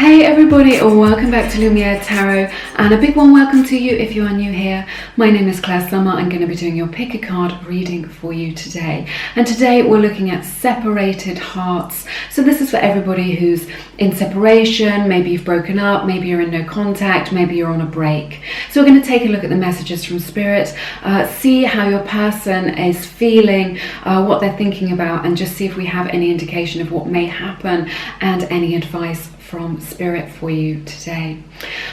Hey everybody, welcome back to Lumies Tarot, and a big warm welcome to you if you are new here. My name is Clair Summer. I'm going to be doing your pick a card reading for you today. And today we're looking at separated hearts. So this is for everybody who's in separation, maybe you've broken up, maybe you're in no contact, maybe you're on a break. So we're going to take a look at the messages from Spirit, see how your person is feeling, what they're thinking about, and just see if we have any indication of what may happen and any advice from Spirit for you today.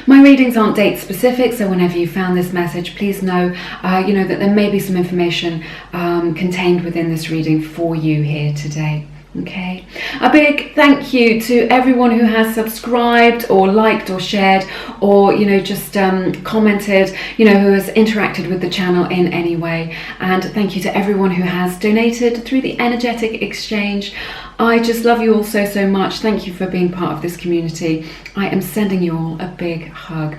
My readings aren't date specific, so whenever you found this message, please know, that there may be some information contained within this reading for you here today. Okay, a big thank you to everyone who has subscribed or liked or shared or just commented, who has interacted with the channel in any way. And thank you to everyone who has donated through the energetic exchange. I just love you all so much. Thank you for being part of this community. I am sending you all a big hug.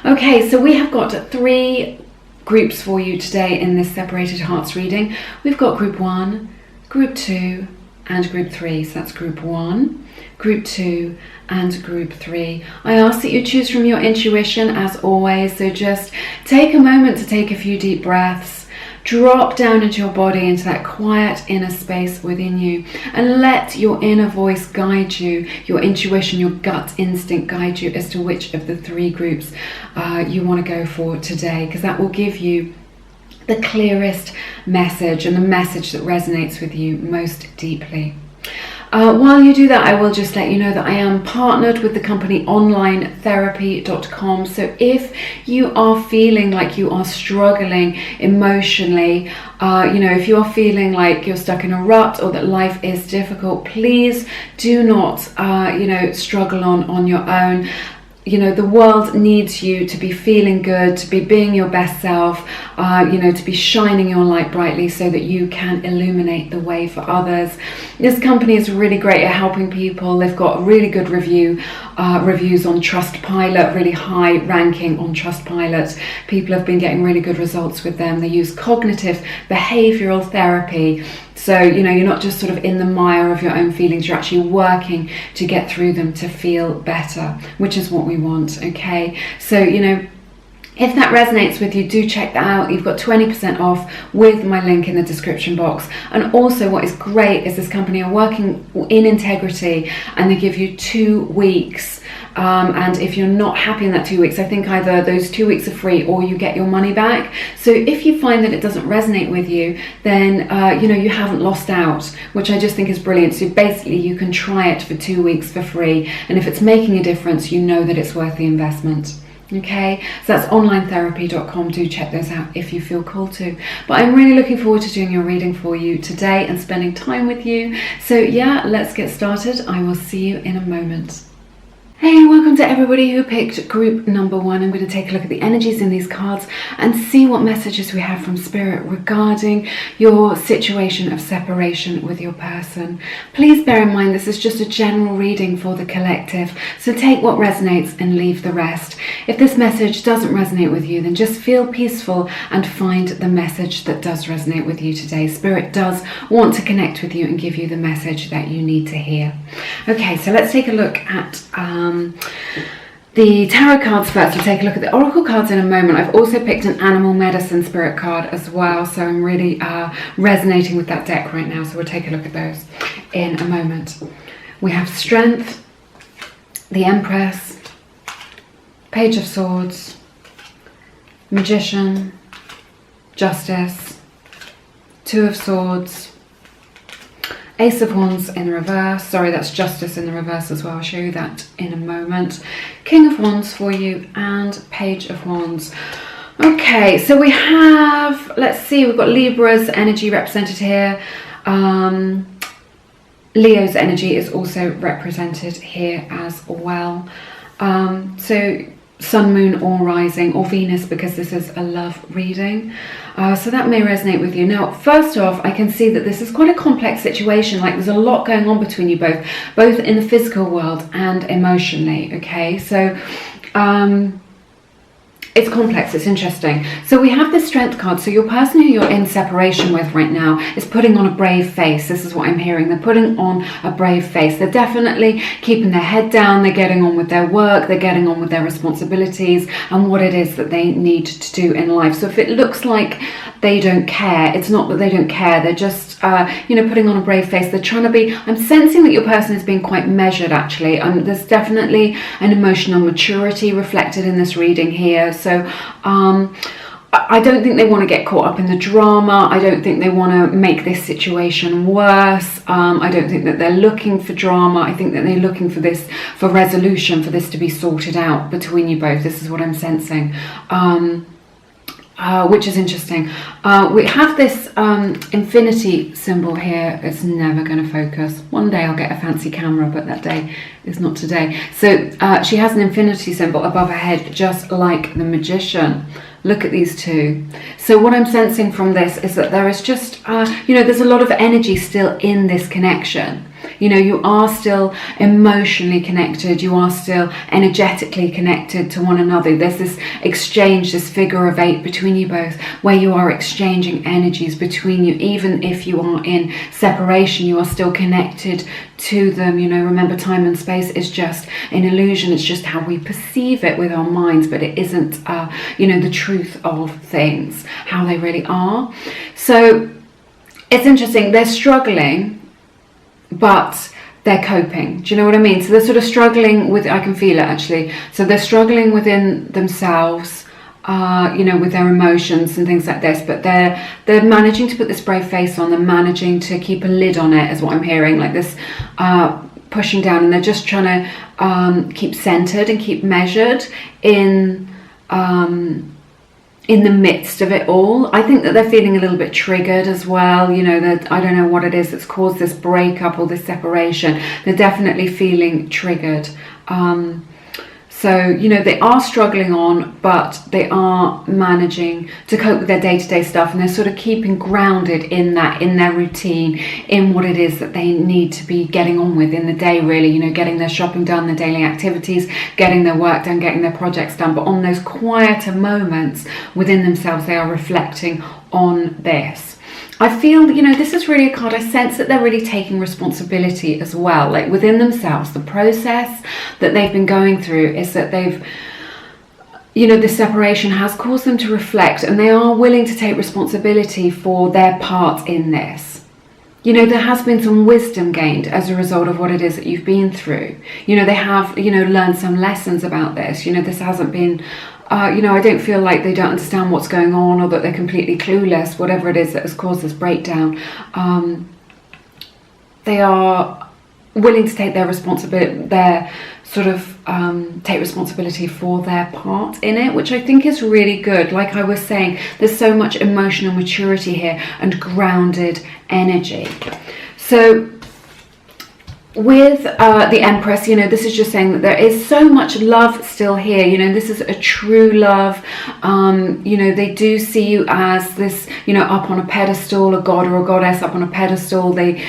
Okay, so we have got 3 groups for you today in this Separated Hearts reading. We've got group 1, group 2 and group 3. So that's group 1, group 2 and group 3. I ask that you choose from your intuition as always, so just take a moment to take a few deep breaths, drop down into your body, into that quiet inner space within you, and let your inner voice guide you, your intuition, your gut instinct guide you as to which of the 3 groups you want to go for today, because that will give you the clearest message and the message that resonates with you most deeply. While you do that, I will just let you know that I am partnered with the company onlinetherapy.com. So if you are feeling like you are struggling emotionally, if you are feeling like you're stuck in a rut or that life is difficult, please do not, struggle on your own. The world needs you to be feeling good, to be being your best self, to be shining your light brightly so that you can illuminate the way for others. This company is really great at helping people. They've got really good reviews on Trustpilot, really high ranking on Trustpilot. People have been getting really good results with them. They use cognitive behavioral therapy. So, you're not just sort of in the mire of your own feelings, you're actually working to get through them to feel better, which is what we want, okay? So, if that resonates with you, do check that out. You've got 20% off with my link in the description box. And also what is great is this company are working in integrity, and they give you 2 weeks. And if you're not happy in that 2 weeks, I think either those 2 weeks are free or you get your money back. So if you find that it doesn't resonate with you, then you haven't lost out, which I just think is brilliant. So basically you can try it for 2 weeks for free, and if it's making a difference, you know that it's worth the investment. Okay, so that's onlinetherapy.com. Do check those out if you feel called to. But I'm really looking forward to doing your reading for you today and spending time with you. So yeah, let's get started. I will see you in a moment. Hey, welcome to everybody who picked group number 1. I'm going to take a look at the energies in these cards and see what messages we have from Spirit regarding your situation of separation with your person. Please bear in mind this is just a general reading for the collective, so take what resonates and leave the rest. If this message doesn't resonate with you, then just feel peaceful and find the message that does resonate with you today. Spirit does want to connect with you and give you the message that you need to hear. Okay, so let's take a look at the tarot cards first. We'll take a look at the oracle cards in a moment. I've also picked an animal medicine spirit card as well, so I'm really resonating with that deck right now, so we'll take a look at those in a moment. We have Strength, the Empress, Page of Swords, Magician, Justice, 2 of Swords, Ace of Wands in the reverse. Sorry, that's Justice in the reverse as well. I'll show you that in a moment. King of Wands for you and Page of Wands. Okay, so we have, let's see, we've got Libra's energy represented here. Leo's energy is also represented here as well. So Sun, Moon or Rising, or Venus, because this is a love reading. So that may resonate with you. Now, first off, I can see that this is quite a complex situation. Like there's a lot going on between you both in the physical world and emotionally, okay? So it's complex, it's interesting. So we have this Strength card. So your person who you're in separation with right now is putting on a brave face. This is what I'm hearing. They're putting on a brave face. They're definitely keeping their head down. They're getting on with their work. They're getting on with their responsibilities and what it is that they need to do in life. So if it looks like they don't care, it's not that they don't care. They're just, putting on a brave face. They're trying to be, I'm sensing that your person is being quite measured, actually. There's definitely an emotional maturity reflected in this reading here. So I don't think they want to get caught up in the drama. I don't think they want to make this situation worse. I don't think that they're looking for drama. I think that they're looking for this, for resolution, for this to be sorted out between you both. This is what I'm sensing. Which is interesting. We have this infinity symbol here. It's never going to focus. One day I'll get a fancy camera, but that day is not today. So she has an infinity symbol above her head, just like the magician. Look at these two. So what I'm sensing from this is that there is just, there's a lot of energy still in this connection. You are still emotionally connected. You are still energetically connected to one another. There's this exchange, this figure of 8 between you both, where you are exchanging energies between you. Even if you are in separation, you are still connected to them. Remember, time and space is just an illusion. It's just how we perceive it with our minds, but it isn't, the truth of things, how they really are. So it's interesting. They're struggling, but they're coping. Do you know what I mean? So they're sort of struggling with, I can feel it actually. So they're struggling within themselves, with their emotions and things like this, but they're managing to put this brave face on. They're managing to keep a lid on it, is what I'm hearing, like this pushing down, and they're just trying to keep centered and keep measured in the midst of it all. I think that they're feeling a little bit triggered as well. That I don't know what it is that's caused this breakup or this separation. They're definitely feeling triggered. So, they are struggling on, but they are managing to cope with their day-to-day stuff, and they're sort of keeping grounded in that, in their routine, in what it is that they need to be getting on with in the day, really, getting their shopping done, their daily activities, getting their work done, getting their projects done. But on those quieter moments within themselves, they are reflecting on this. I feel, this is really a card. I sense that they're really taking responsibility as well, like within themselves. The process that they've been going through is that they've, this separation has caused them to reflect, and they are willing to take responsibility for their part in this. There has been some wisdom gained as a result of what it is that you've been through. They have, learned some lessons about this. This hasn't been, I don't feel like they don't understand what's going on, or that they're completely clueless, whatever it is that has caused this breakdown. They are willing to take their responsibility, take responsibility for their part in it, which I think is really good. Like I was saying, there's so much emotional maturity here and grounded energy. So with the Empress, this is just saying that there is so much love still here. This is a true love. They do see you as this, up on a pedestal, a god or a goddess up on a pedestal. They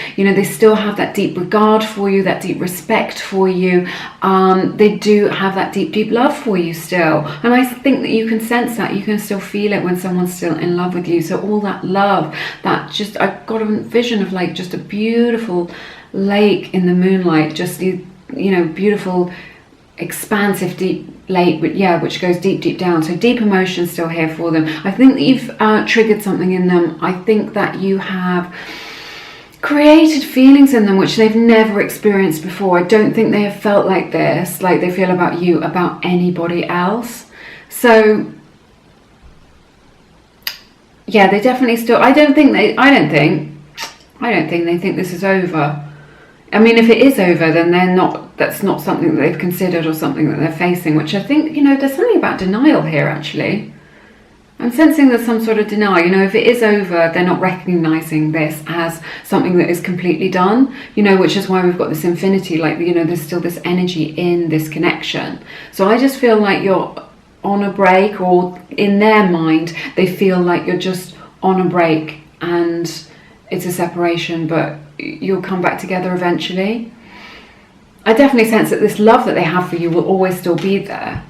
still have that deep regard for you, that deep respect for you. They do have that deep, deep love for you still. And I think that you can sense that. You can still feel it when someone's still in love with you. So all that love, I've got a vision of like just a beautiful lake in the moonlight, just beautiful expansive deep lake, which goes deep down. So deep emotion still here for them. I think that you've triggered something in them. I think that you have created feelings in them which they've never experienced before. I don't think they have felt like this, like they feel about you, about anybody else. So yeah, they definitely still, I don't think they think this is over. I mean, if it is over, then that's not something that they've considered or something that they're facing, which I think, there's something about denial here, actually. I'm sensing there's some sort of denial. If it is over, they're not recognizing this as something that is completely done, which is why we've got this infinity, like, there's still this energy in this connection. So I just feel like you're on a break, or in their mind, they feel like you're just on a break and it's a separation, but you'll come back together eventually. I definitely sense that this love that they have for you will always still be there.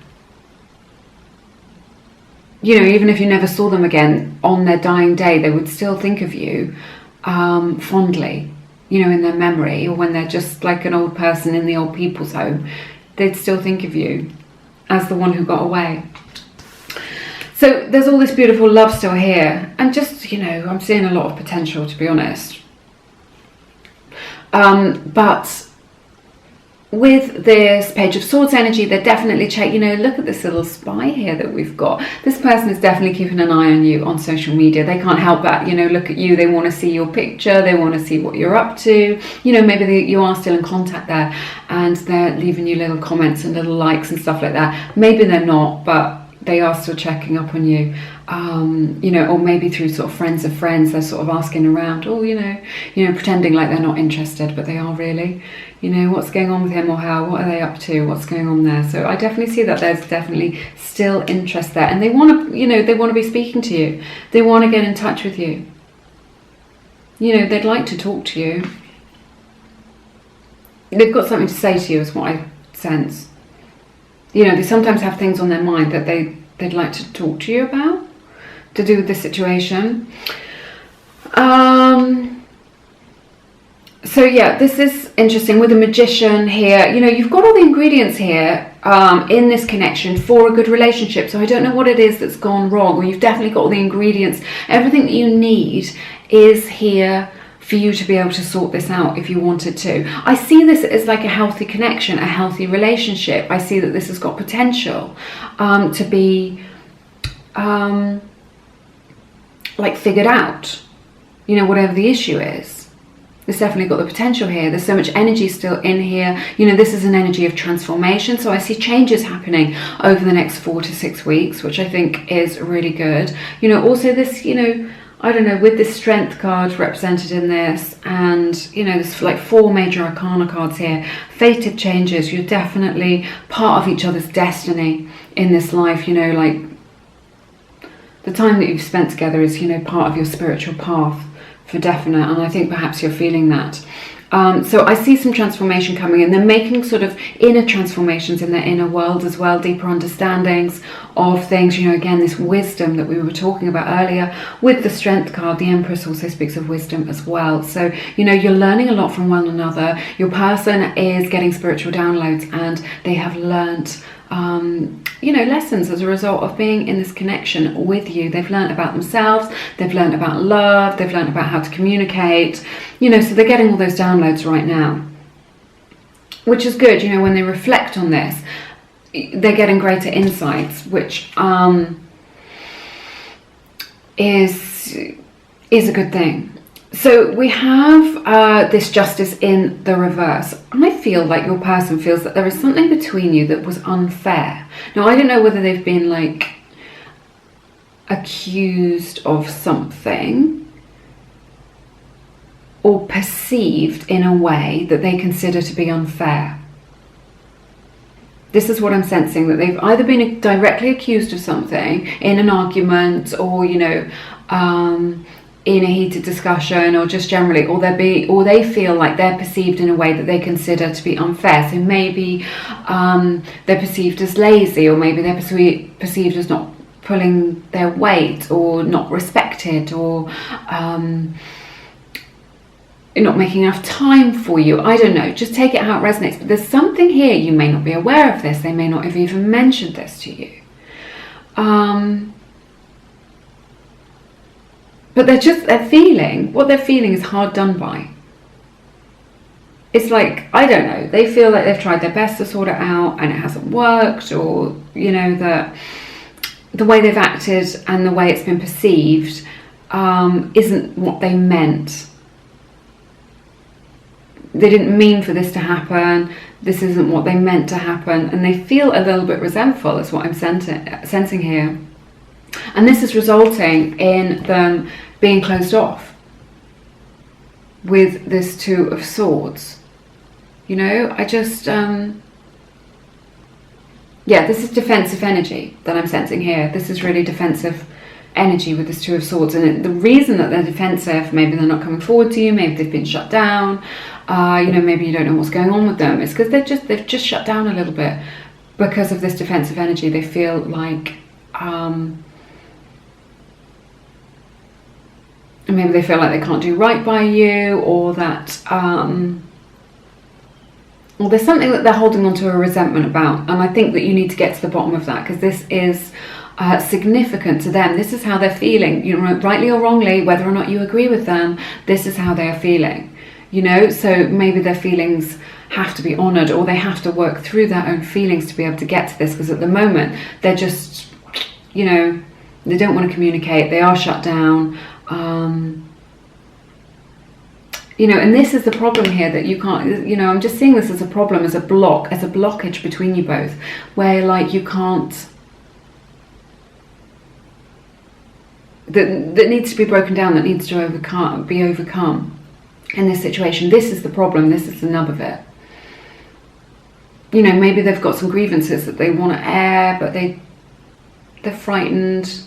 you know, even if you never saw them again, on their dying day, they would still think of you fondly, you know, in their memory, or when they're just like an old person in the old people's home, they'd still think of you as the one who got away. So there's all this beautiful love still here, and just, you know, I'm seeing a lot of potential, to be honest. But with this Page of Swords energy, they're definitely you know, look at this little spy here that we've got. This person is definitely keeping an eye on you on social media. They can't help but, you know, look at you. They want to see your picture. They want to see what you're up to. You know, maybe you are still in contact there, and they're leaving you little comments and little likes and stuff like that. Maybe they're not, but they are still checking up on you. You know, or maybe through sort of friends of friends, they're sort of asking around, or, you know, pretending like they're not interested, but they are really. You know, what's going on with him or her? What are they up to? What's going on there? So I definitely see that there's definitely still interest there, and they want to, you know, they want to be speaking to you. They want to get in touch with you. You know, they'd like to talk to you. They've got something to say to you, is what I sense. You know, they sometimes have things on their mind that they'd like to talk to you about, to do with this situation. So yeah, this is interesting with the Magician here. You know, you've got all the ingredients here in this connection for a good relationship. So I don't know what it is that's gone wrong, or you've definitely got all the ingredients. Everything that you need is here for you to be able to sort this out if you wanted to. I see this as like a healthy connection, a healthy relationship. I see that this has got potential to be like figured out, you know, whatever the issue is. There's definitely got the potential here. There's so much energy still in here. You know, this is an energy of transformation. So I see changes happening over the next 4 to 6 weeks, which I think is really good. You know, also this, you know, I don't know, with this Strength card represented in this, and, you know, there's like 4 major arcana cards here. Fated changes. You're definitely part of each other's destiny in this life. You know, like the time that you've spent together is, you know, part of your spiritual path. For definite, and I think perhaps you're feeling that. So I see some transformation coming in. They're making sort of inner transformations in their inner world as well, deeper understandings of things. You know, again, this wisdom that we were talking about earlier with the Strength card. The Empress also speaks of wisdom as well. So, you know, you're learning a lot from one another. Your person is getting spiritual downloads, and they have learnt you know, lessons as a result of being in this connection with you. They've learned about themselves, they've learned about love, they've learned about how to communicate, you know, so they're getting all those downloads right now, which is good. You know, when they reflect on this, they're getting greater insights, which is a good thing. So we have this Justice in the reverse. I feel like your person feels that there is something between you that was unfair. Now, I don't know whether they've been like accused of something or perceived in a way that they consider to be unfair. This is what I'm sensing, that they've either been directly accused of something in an argument, or, you know, in a heated discussion, or just generally, or they feel like they're perceived in a way that they consider to be unfair. So maybe they're perceived as lazy, or maybe they're perceived as not pulling their weight, or not respected, or not making enough time for you. I don't know, just take it how it resonates. But there's something here. You may not be aware of this. They may not have even mentioned this to you. But they're feeling, what they're feeling is hard done by. It's like, I don't know, they feel like they've tried their best to sort it out and it hasn't worked, or, you know, that the way they've acted and the way it's been perceived isn't what they meant. They didn't mean for this to happen. This isn't what they meant to happen. And they feel a little bit resentful, is what I'm sensing here. And this is resulting in them being closed off with this Two of Swords. You know, I just, yeah, this is defensive energy that I'm sensing here. This is really defensive energy with this Two of Swords. And the reason that they're defensive, maybe they're not coming forward to you, maybe they've been shut down, you know, maybe you don't know what's going on with them. It's because they've just shut down a little bit because of this defensive energy. They feel like, and maybe they feel like they can't do right by you, or that or there's something that they're holding on to a resentment about. And I think that you need to get to the bottom of that, because this is significant to them. This is how they're feeling, you know, rightly or wrongly, whether or not you agree with them, this is how they are feeling, you know. So maybe their feelings have to be honored, or they have to work through their own feelings to be able to get to this, because at the moment they're just, you know, they don't want to communicate, they are shut down, you know. And this is the problem here, that you can't, you know, I'm just seeing this as a problem, as a block, as a blockage between you both, where like you can't, that needs to be broken down, that needs to be overcome in this situation. This is the problem, this is the nub of it. You know, maybe they've got some grievances that they want to air, but they're frightened,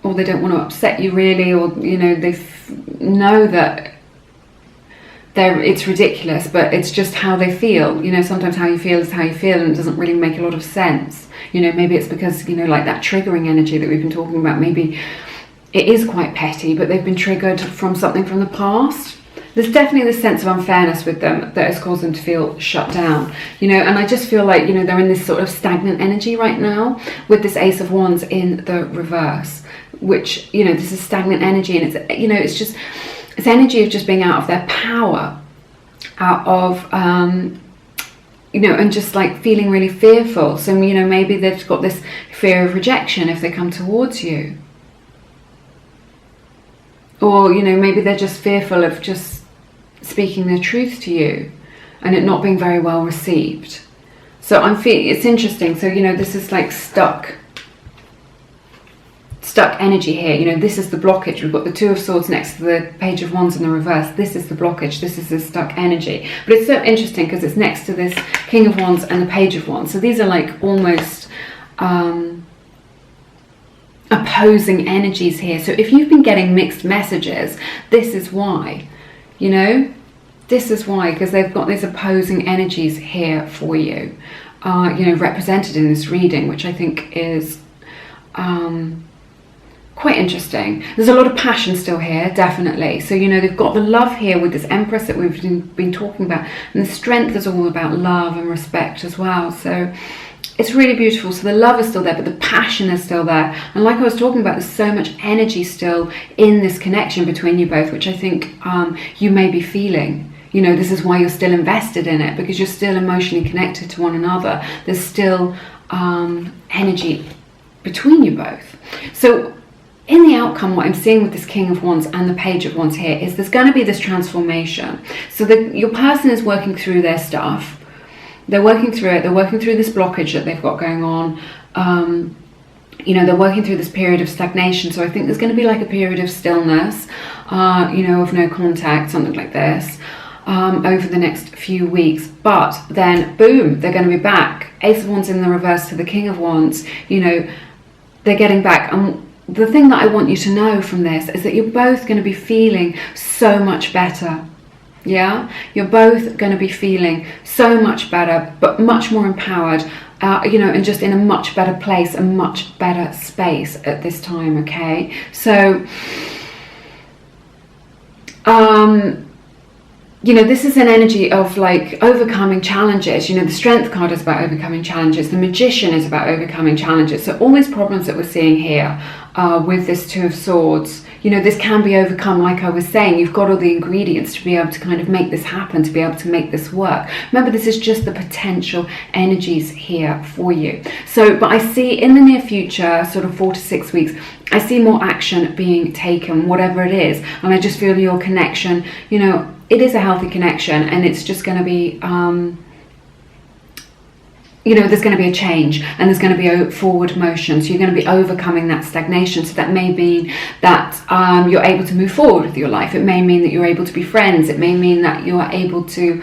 or they don't want to upset you really, or, you know, they know that it's ridiculous, but it's just how they feel. You know, sometimes how you feel is how you feel, and it doesn't really make a lot of sense. You know, maybe it's because, you know, like that triggering energy that we've been talking about, maybe it is quite petty, but they've been triggered from something from the past. There's definitely this sense of unfairness with them that has caused them to feel shut down, you know. And I just feel like, you know, they're in this sort of stagnant energy right now with this Ace of Wands in the reverse, which, you know, this is stagnant energy, and it's, you know, it's just, it's energy of just being out of their power, out of, you know, and just like feeling really fearful. So, you know, maybe they've got this fear of rejection if they come towards you. Or, you know, maybe they're just fearful of just speaking their truth to you and it not being very well received. So I'm feeling, it's interesting. So, you know, this is like stuck energy here. You know, this is the blockage. We've got the Two of Swords next to the Page of Wands in the reverse. This is the blockage. This is the stuck energy. But it's so interesting because it's next to this King of Wands and the Page of Wands. So these are like almost opposing energies here. So if you've been getting mixed messages, this is why, you know, this is why, because they've got these opposing energies here for you, you know, represented in this reading, which I think is quite interesting. There's a lot of passion still here, definitely. So, you know, they've got the love here with this Empress that we've been talking about, and the strength is all about love and respect as well. So it's really beautiful. So the love is still there, but the passion is still there. And like I was talking about, there's so much energy still in this connection between you both, which I think you may be feeling. You know, this is why you're still invested in it, because you're still emotionally connected to one another. There's still energy between you both. So in the outcome, what I'm seeing with this King of Wands and the Page of Wands here is there's going to be this transformation. So your person is working through their stuff. They're working through it. They're working through this blockage that they've got going on. You know, they're working through this period of stagnation. So I think there's going to be like a period of stillness, you know, of no contact, something like this, over the next few weeks. But then, boom, they're going to be back. Ace of Wands in the reverse to the King of Wands. You know, they're getting back. And the thing that I want you to know from this is that you're both going to be feeling so much better. Yeah, you're both going to be feeling so much better, but much more empowered, you know, and just in a much better place, a much better space at this time. Okay, so you know, this is an energy of like overcoming challenges. You know, the Strength card is about overcoming challenges. The Magician is about overcoming challenges. So all these problems that we're seeing here with this Two of Swords, you know, this can be overcome. Like I was saying, you've got all the ingredients to be able to kind of make this happen, to be able to make this work. Remember, this is just the potential energies here for you. So, but I see in the near future, sort of 4 to 6 weeks, I see more action being taken, whatever it is. And I just feel your connection, you know, it is a healthy connection, and it's just going to be, you know, there's going to be a change, and there's going to be a forward motion. So you're going to be overcoming that stagnation. So that may mean that you're able to move forward with your life. It may mean that you're able to be friends. It may mean that you are able to,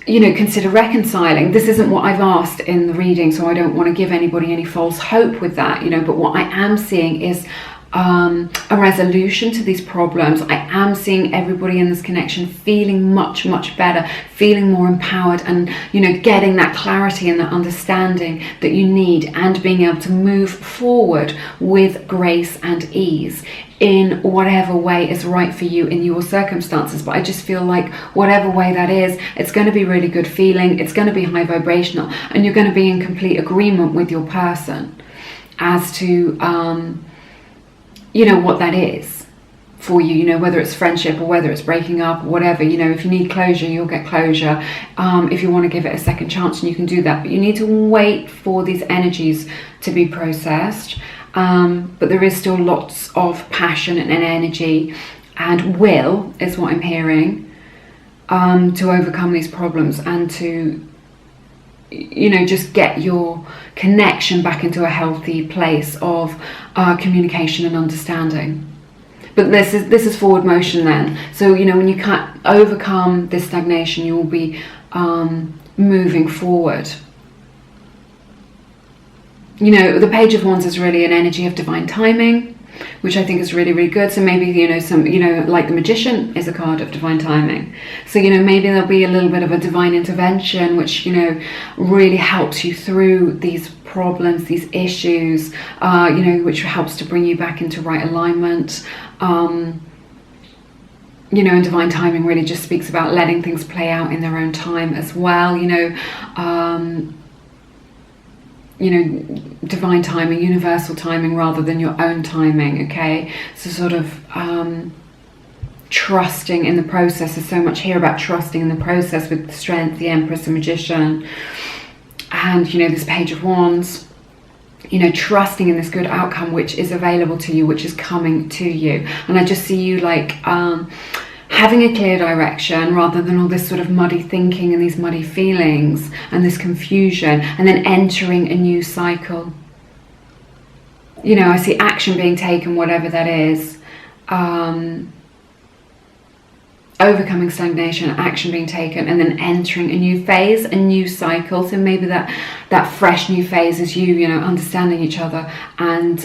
you know, consider reconciling. This isn't what I've asked in the reading, so I don't want to give anybody any false hope with that, you know, but what I am seeing is a resolution to these problems. I am seeing everybody in this connection feeling much, much better, feeling more empowered, and, you know, getting that clarity and that understanding that you need, and being able to move forward with grace and ease in whatever way is right for you in your circumstances. But I just feel like whatever way that is, it's going to be really good feeling, it's going to be high vibrational, and you're going to be in complete agreement with your person as to you know, what that is for you, you know, whether it's friendship or whether it's breaking up or whatever. You know, if you need closure, you'll get closure. If you want to give it a second chance, and you can do that, but you need to wait for these energies to be processed. But there is still lots of passion and energy and will, is what I'm hearing, to overcome these problems and to, you know, just get your connection back into a healthy place of communication and understanding. But this is forward motion then. So, you know, when you can't overcome this stagnation, you will be moving forward. You know, the Page of Wands is really an energy of divine timing, which I think is really, really good. So maybe, you know, some, you know, like the Magician is a card of divine timing. So, you know, maybe there'll be a little bit of a divine intervention, which, you know, really helps you through these problems, these issues, you know, which helps to bring you back into right alignment. You know, and divine timing really just speaks about letting things play out in their own time as well. You know, divine timing, universal timing rather than your own timing, okay? So sort of trusting in the process. There's so much here about trusting in the process with the Strength, the Empress, the Magician, and, you know, this Page of Wands. You know, trusting in this good outcome which is available to you, which is coming to you. And I just see you like having a clear direction rather than all this sort of muddy thinking and these muddy feelings and this confusion, and then entering a new cycle. You know, I see action being taken, whatever that is. Overcoming stagnation, action being taken, and then entering a new phase, a new cycle. So maybe that fresh new phase is you know, understanding each other and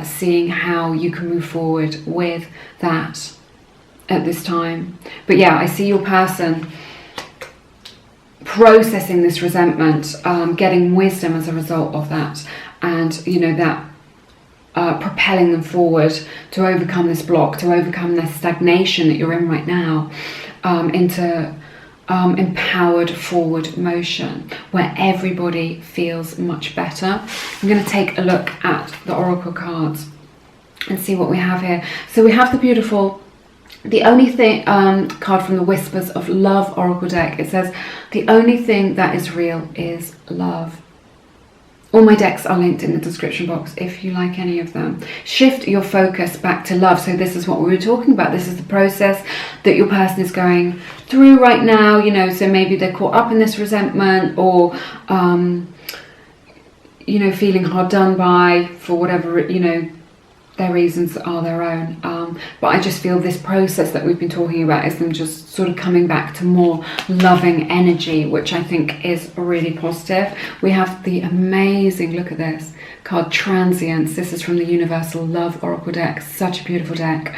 seeing how you can move forward with that at this time. But yeah, I see your person processing this resentment, getting wisdom as a result of that, and, you know, that propelling them forward to overcome this block, to overcome this stagnation that you're in right now, into empowered forward motion where everybody feels much better. I'm going to take a look at the oracle cards and see what we have here. So we have the beautiful, the only thing, card from the Whispers of Love oracle deck. It says, the only thing that is real is love. All my decks are linked in the description box if you like any of them. Shift your focus back to love. So this is what we were talking about. This is the process that your person is going through right now. You know, so maybe they're caught up in this resentment, or, you know, feeling hard done by for whatever, you know, their reasons are their own. But I just feel this process that we've been talking about is them just sort of coming back to more loving energy, which I think is really positive. We have the amazing, look at this card, Transience. This is from the Universal Love Oracle deck. Such a beautiful deck.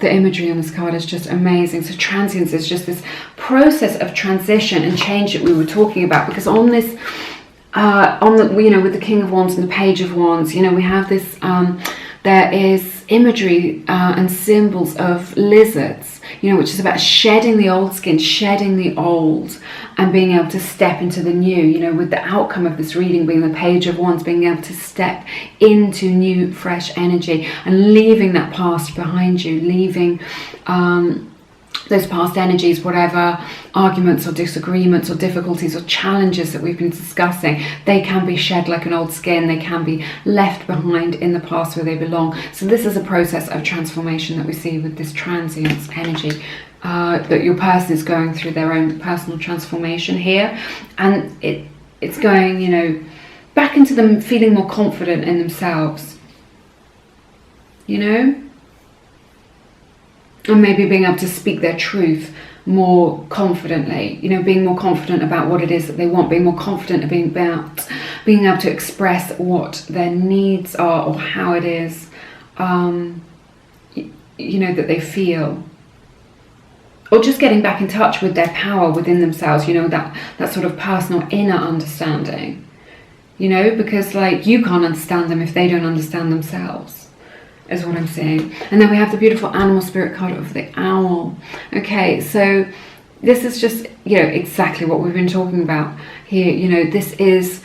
The imagery on this card is just amazing. So transience is just this process of transition and change that we were talking about, because on this on the, you know, with the King of Wands and the Page of Wands, you know, we have this there is imagery and symbols of lizards, you know, which is about shedding the old skin, shedding the old, and being able to step into the new, you know, with the outcome of this reading being the Page of Wands, being able to step into new, fresh energy and leaving that past behind you, leaving those past energies, whatever arguments or disagreements or difficulties or challenges that we've been discussing, they can be shed like an old skin. They can be left behind in the past where they belong. So this is a process of transformation that we see with this transience energy, that your person is going through their own personal transformation here, and it's going, you know, back into them feeling more confident in themselves, you know, and maybe being able to speak their truth more confidently, you know, being more confident about what it is that they want, being more confident about being able to express what their needs are or how it is that they feel. Or just getting back in touch with their power within themselves, that sort of personal inner understanding. Because like you can't understand them if they don't understand themselves, is what I'm saying. And then we have the beautiful animal spirit card of the owl. Okay, so this is just, exactly what we've been talking about here. This is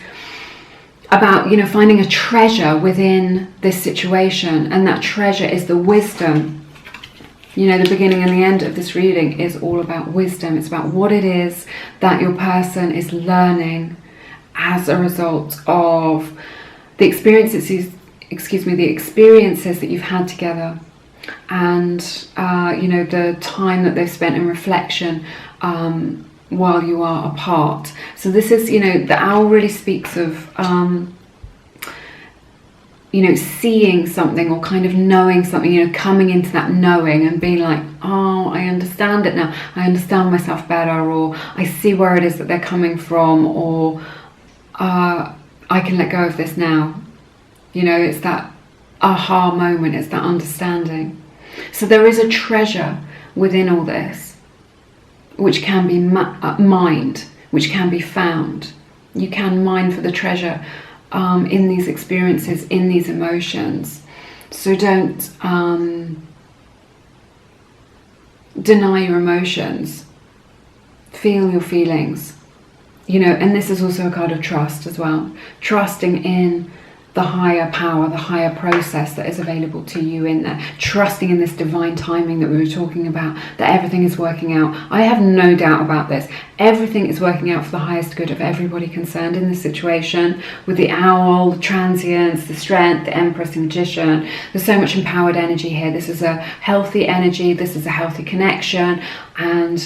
about, finding a treasure within this situation. And that treasure is the wisdom. The beginning and the end of this reading is all about wisdom. It's about what it is that your person is learning as a result of the experiences that you've had together, and the time that they've spent in reflection while you are apart. So this is, the owl really speaks of seeing something or kind of knowing something, coming into that knowing and being like, oh, I understand it now. I understand myself better, or I see where it is that they're coming from, or I can let go of this now. It's that aha moment, it's that understanding. So there is a treasure within all this, which can be mined, which can be found. You can mine for the treasure in these experiences, in these emotions. So don't deny your emotions. Feel your feelings. And this is also a card of trust as well. Trusting in the higher power, the higher process that is available to you in there. Trusting in this divine timing that we were talking about, that everything is working out. I have no doubt about this. Everything is working out for the highest good of everybody concerned in this situation. With the owl, the transience, the strength, the empress, the magician. There's so much empowered energy here. This is a healthy energy. This is a healthy connection. And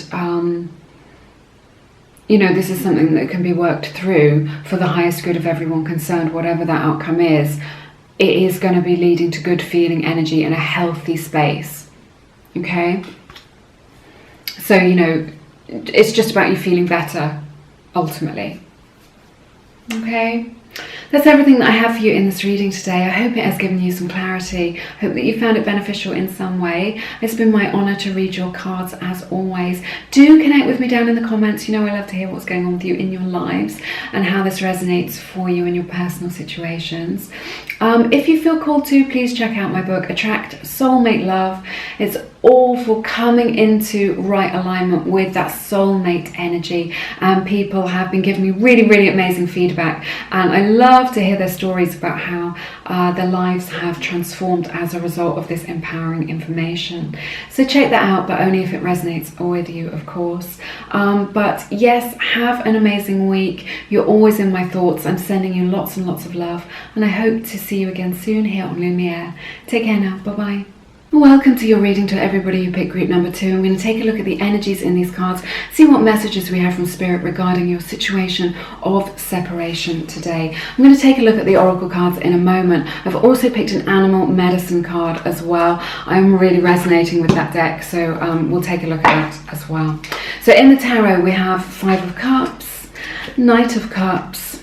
this is something that can be worked through for the highest good of everyone concerned, whatever that outcome is. It is going to be leading to good feeling energy in a healthy space. Okay? So, it's just about you feeling better, ultimately. Okay? That's everything that I have for you in this reading today. I hope it has given you some clarity. I hope that you found it beneficial in some way. It's been my honour to read your cards as always. Do connect with me down in the comments. I love to hear what's going on with you in your lives and how this resonates for you in your personal situations. If you feel called to, please check out my book, Attract Soulmate Love. It's all for coming into right alignment with that soulmate energy. And people have been giving me really, really amazing feedback. And I love to hear their stories about how their lives have transformed as a result of this empowering information. So check that out, but only if it resonates with you, of course. But yes, have an amazing week. You're always in my thoughts. I'm sending you lots and lots of love. And I hope to see you again soon here on Lumiere. Take care now. Bye-bye. Welcome to your reading to everybody who picked group number 2. I'm going to take a look at the energies in these cards, see what messages we have from Spirit regarding your situation of separation today. I'm going to take a look at the oracle cards in a moment. I've also picked an animal medicine card as well. I'm really resonating with that deck, so we'll take a look at that as well. So in the tarot we have 5 of Cups, Knight of Cups,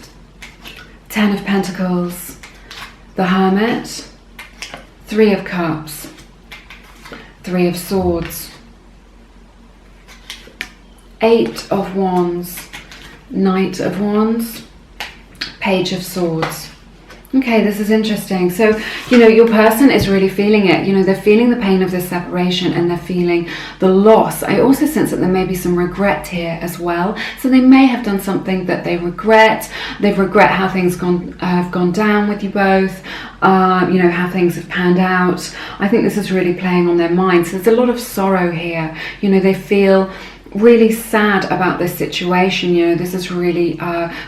10 of Pentacles, the Hermit, 3 of Cups, 3 of Swords, 8 of Wands, Knight of Wands, Page of Swords. Okay, this is interesting. So, your person is really feeling it. They're feeling the pain of this separation and they're feeling the loss. I also sense that there may be some regret here as well. So they may have done something that they regret. They regret how things have gone down with you both. How things have panned out. I think this is really playing on their minds. There's a lot of sorrow here. They feel really sad about this situation. This is really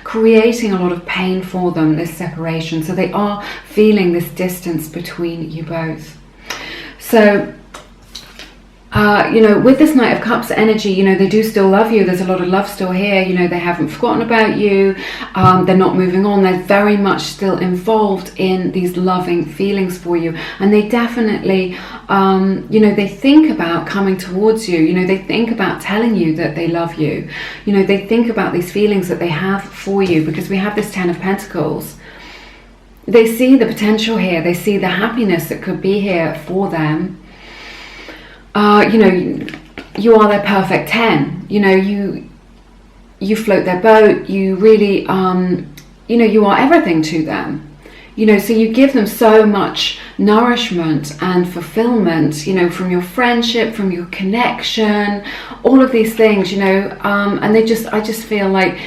creating a lot of pain for them, this separation. So they are feeling this distance between you both. So with this Knight of Cups energy, they do still love you. There's a lot of love still here. They haven't forgotten about you. They're not moving on. They're very much still involved in these loving feelings for you. And they definitely, they think about coming towards you. They think about telling you that they love you. They think about these feelings that they have for you, because we have this 10 of Pentacles. they see the potential here. They see the happiness that could be here for them. You know, you are their perfect 10. You know, you float their boat. You really, you know, you are everything to them. You know, so you give them so much nourishment and fulfillment, you know, from your friendship, from your connection, all of these things, you know, and I just feel like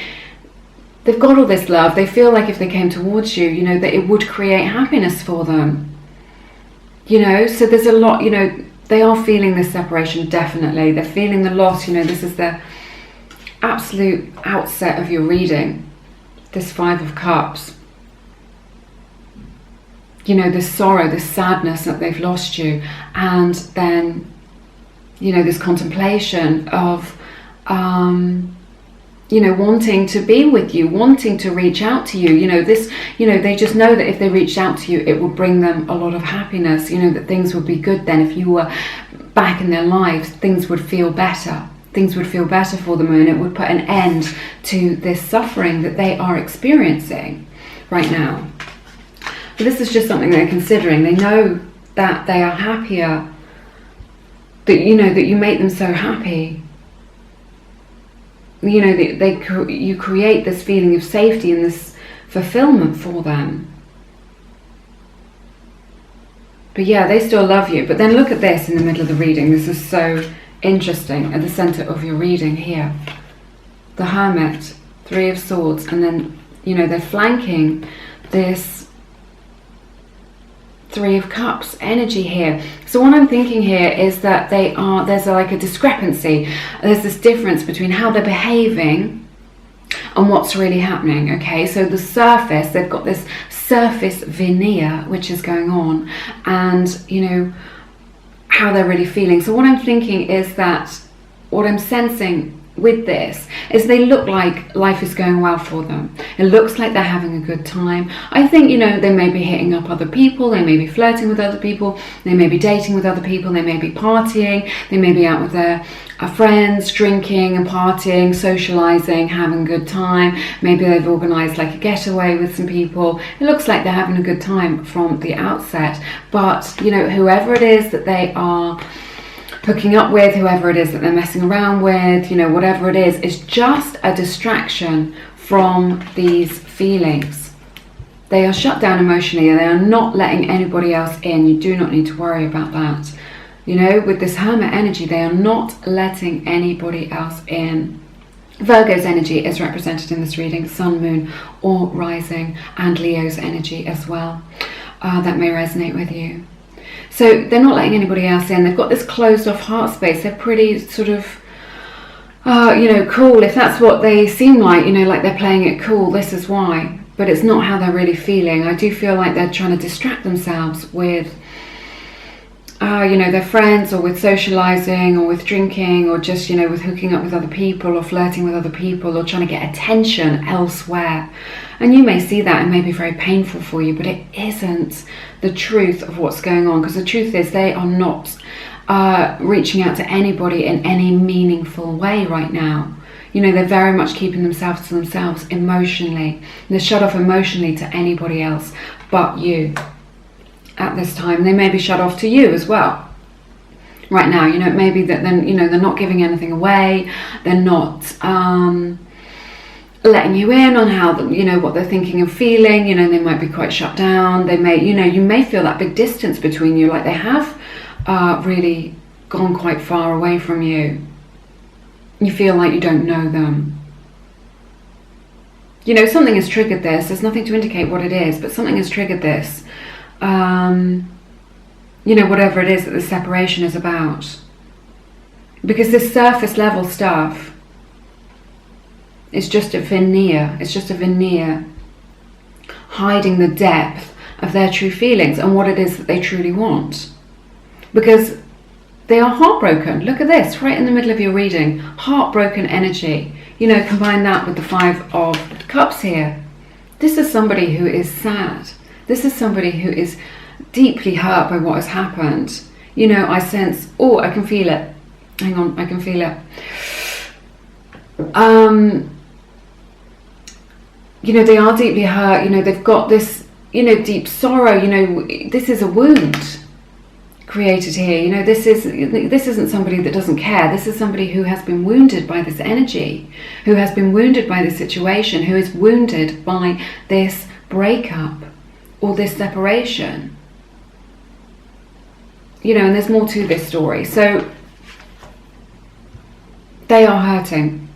they've got all this love. They feel like if they came towards you, you know, that it would create happiness for them. You know, so there's a lot, you know, they are feeling this separation, definitely. They're feeling the loss, you know, this is the absolute outset of your reading, this 5 of Cups. You know, this sorrow, this sadness that they've lost you, and then, you know, this contemplation of, you know, wanting to be with you, wanting to reach out to you. You know, this, you know, they just know that if they reached out to you, it would bring them a lot of happiness. You know, that things would be good then. If you were back in their lives, things would feel better. Things would feel better for them, and it would put an end to this suffering that they are experiencing right now. But this is just something they're considering. They know that they are happier, that, you know, that you make them so happy. You know, that you create this feeling of safety and this fulfillment for them. But yeah, they still love you. But then look at this in the middle of the reading. This is so interesting. At the center of your reading here, the Hermit, 3 of Swords, and then, you know, they're flanking this 3 of Cups energy here. So what I'm thinking here is that there's like a discrepancy. There's this difference between how they're behaving and what's really happening. Okay, so the surface, they've got this surface veneer which is going on, and, you know, how they're really feeling. So what I'm thinking is that what I'm sensing with this is they look like life is going well for them. It looks like they're having a good time. I think, you know, they may be hitting up other people, they may be flirting with other people, they may be dating with other people, they may be partying, they may be out with their friends, drinking and partying, socializing, having a good time. Maybe they've organized like a getaway with some people. It looks like they're having a good time from the outset. But, you know, whoever it is that they are hooking up with, whoever it is that they're messing around with, you know, whatever it is just a distraction from these feelings. They are shut down emotionally, and they are not letting anybody else in. You do not need to worry about that. You know, with this Hermit energy, they are not letting anybody else in. Virgo's energy is represented in this reading, Sun, Moon, or Rising, and Leo's energy as well. That may resonate with you. So they're not letting anybody else in. They've got this closed off heart space. They're pretty sort of, you know, cool. If that's what they seem like, you know, like they're playing it cool, this is why. But it's not how they're really feeling. I do feel like they're trying to distract themselves with, you know, their friends, or with socializing, or with drinking, or just, you know, with hooking up with other people, or flirting with other people, or trying to get attention elsewhere. And you may see that and may be very painful for you, but it isn't the truth of what's going on, because the truth is they are not reaching out to anybody in any meaningful way right now. You know, they're very much keeping themselves to themselves emotionally. They're shut off emotionally to anybody else but you at this time. They may be shut off to you as well right now. You know, it may be that then, you know, they're not giving anything away. They're not letting you in on how, you know, what they're thinking and feeling. You know, they might be quite shut down. They may, you know, you may feel that big distance between you, like they have really gone quite far away from you. You feel like you don't know them. You know, something has triggered this. There's nothing to indicate what it is, but something has triggered this. You know, whatever it is that the separation is about. Because this surface level stuff is just a veneer. It's just a veneer hiding the depth of their true feelings and what it is that they truly want. Because they are heartbroken. Look at this, right in the middle of your reading. Heartbroken energy. You know, combine that with the 5 of Cups here. This is somebody who is sad. This is somebody who is deeply hurt by what has happened. You know, I sense, oh, I can feel it. Hang on, I can feel it. You know, they are deeply hurt. You know, they've got this deep sorrow. This is a wound created here. This isn't somebody that doesn't care. This is somebody who has been wounded by this energy, who has been wounded by this situation, who is wounded by this breakup or this separation. And there's more to this story. So they are hurting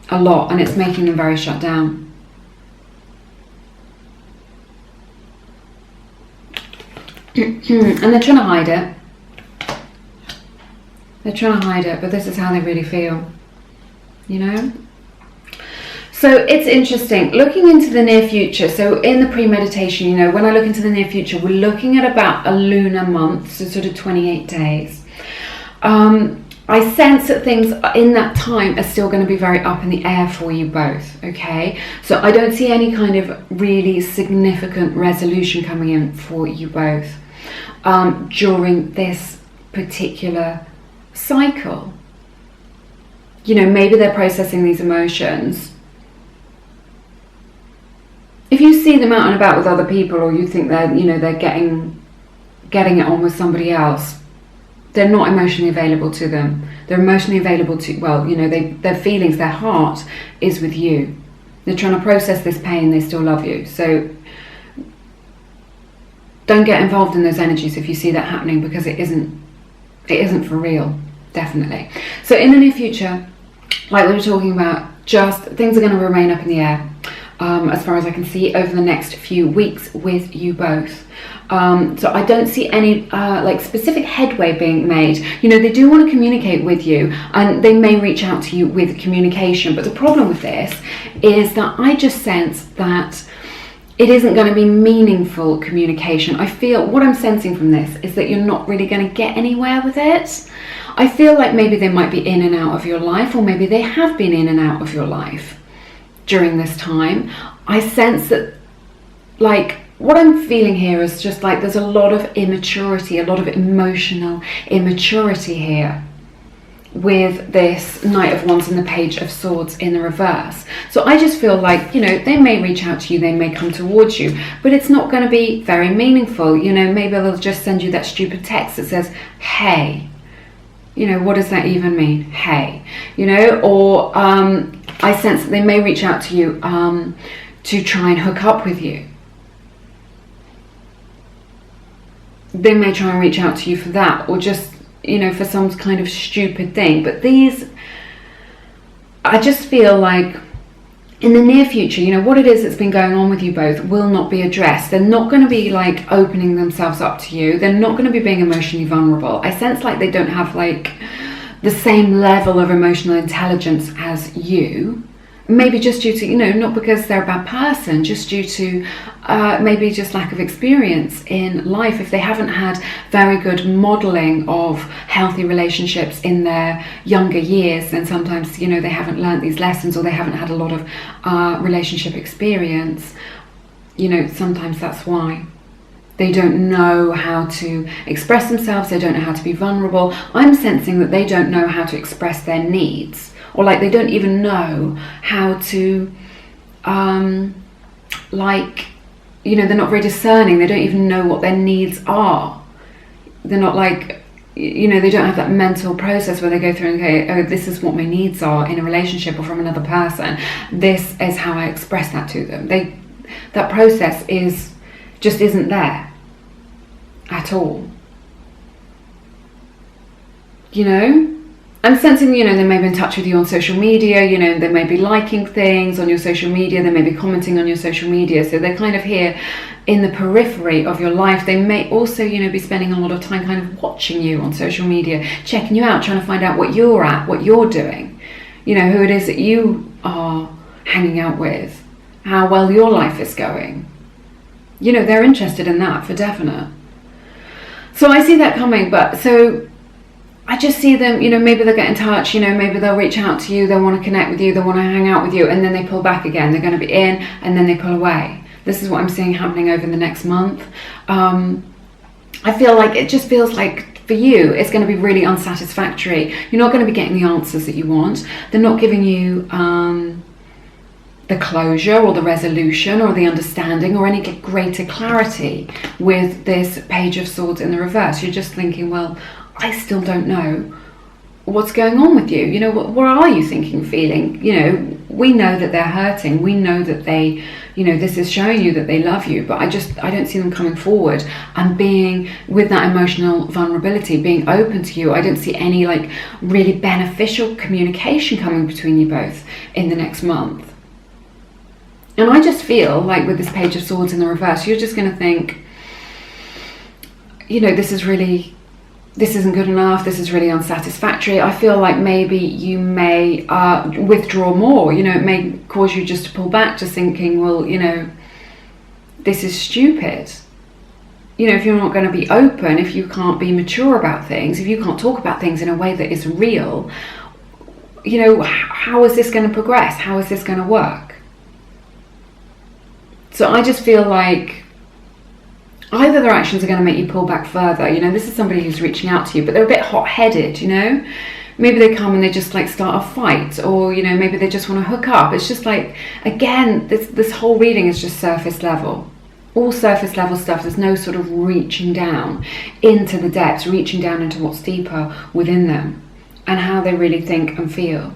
a lot, and it's making them very shut down. And they're trying to hide it. They're trying to hide it, but this is how they really feel. So it's interesting. Looking into the near future, so in the pre-meditation, when I look into the near future, we're looking at about a lunar month, so sort of 28 days. I sense that things in that time are still going to be very up in the air for you both, okay? So I don't see any kind of really significant resolution coming in for you both during this particular cycle. Maybe they're processing these emotions. If you see them out and about with other people, or you think they're, they're getting it on with somebody else, they're not emotionally available to them. They're emotionally available to, their feelings, their heart is with you. They're trying to process this pain. They still love you. So don't get involved in those energies if you see that happening, because it isn't for real, definitely. So in the near future, like we were talking about, just things are going to remain up in the air. As far as I can see, over the next few weeks with you both. So I don't see any specific headway being made. They do want to communicate with you, and they may reach out to you with communication. But the problem with this is that I just sense that it isn't going to be meaningful communication. I feel, what I'm sensing from this is that you're not really going to get anywhere with it. I feel like maybe they might be in and out of your life, or maybe they have been in and out of your life during this time. I sense that, what I'm feeling here is just like there's a lot of immaturity, a lot of emotional immaturity here with this Knight of Wands and the Page of Swords in the reverse. So I just feel like, they may reach out to you, they may come towards you, but it's not going to be very meaningful. Maybe they'll just send you that stupid text that says, hey. What does that even mean? Hey. Or I sense that they may reach out to you to try and hook up with you. They may try and reach out to you for that, or just, for some kind of stupid thing. But I just feel like in the near future, what it is that's been going on with you both will not be addressed. They're not going to be opening themselves up to you. They're not going to be being emotionally vulnerable. I sense like they don't have the same level of emotional intelligence as you. Maybe just due to, not because they're a bad person, just due to maybe just lack of experience in life. If they haven't had very good modelling of healthy relationships in their younger years, then sometimes, they haven't learnt these lessons, or they haven't had a lot of relationship experience. Sometimes that's why. They don't know how to express themselves. They don't know how to be vulnerable. I'm sensing that they don't know how to express their needs. Or they don't even know how to, they're not very discerning. They don't even know what their needs are. They're not they don't have that mental process where they go through and go, oh, this is what my needs are in a relationship or from another person. This is how I express that to them. That process just isn't there at all. I'm sensing, they may be in touch with you on social media, they may be liking things on your social media, they may be commenting on your social media, so they're kind of here in the periphery of your life. They may also, be spending a lot of time kind of watching you on social media, checking you out, trying to find out what you're at, what you're doing, who it is that you are hanging out with, how well your life is going. They're interested in that for definite. So I see that coming, but so I just see them, maybe they'll get in touch, maybe they'll reach out to you, they'll want to connect with you, they'll want to hang out with you, and then they pull back again. They're going to be in, and then they pull away. This is what I'm seeing happening over the next month. I feel like it just feels like for you, it's going to be really unsatisfactory. You're not going to be getting the answers that you want. They're not giving you the closure or the resolution or the understanding or any greater clarity with this Page of Swords in the reverse. You're just thinking, well, I still don't know what's going on with you. You know, what are you thinking, feeling? You know, we know that they're hurting. We know that they, you know, this is showing you that they love you, but I don't see them coming forward and being with that emotional vulnerability, being open to you. I don't see any like really beneficial communication coming between you both in the next month. And I just feel like with this Page of Swords in the reverse, you're just going to think, you know, this isn't good enough, this is really unsatisfactory. I feel like maybe you may withdraw more. You know, it may cause you just to pull back, just thinking, well, you know, this is stupid. You know, if you're not going to be open, if you can't be mature about things, if you can't talk about things in a way that is real, you know, how is this going to progress? How is this going to work? So I just feel like either their actions are going to make you pull back further. You know, this is somebody who's reaching out to you, but they're a bit hot-headed, you know. Maybe they come and they just like start a fight, or, you know, maybe they just want to hook up. It's just like, again, this whole reading is just surface level. All surface level stuff. There's no sort of reaching down into the depths, reaching down into what's deeper within them and how they really think and feel.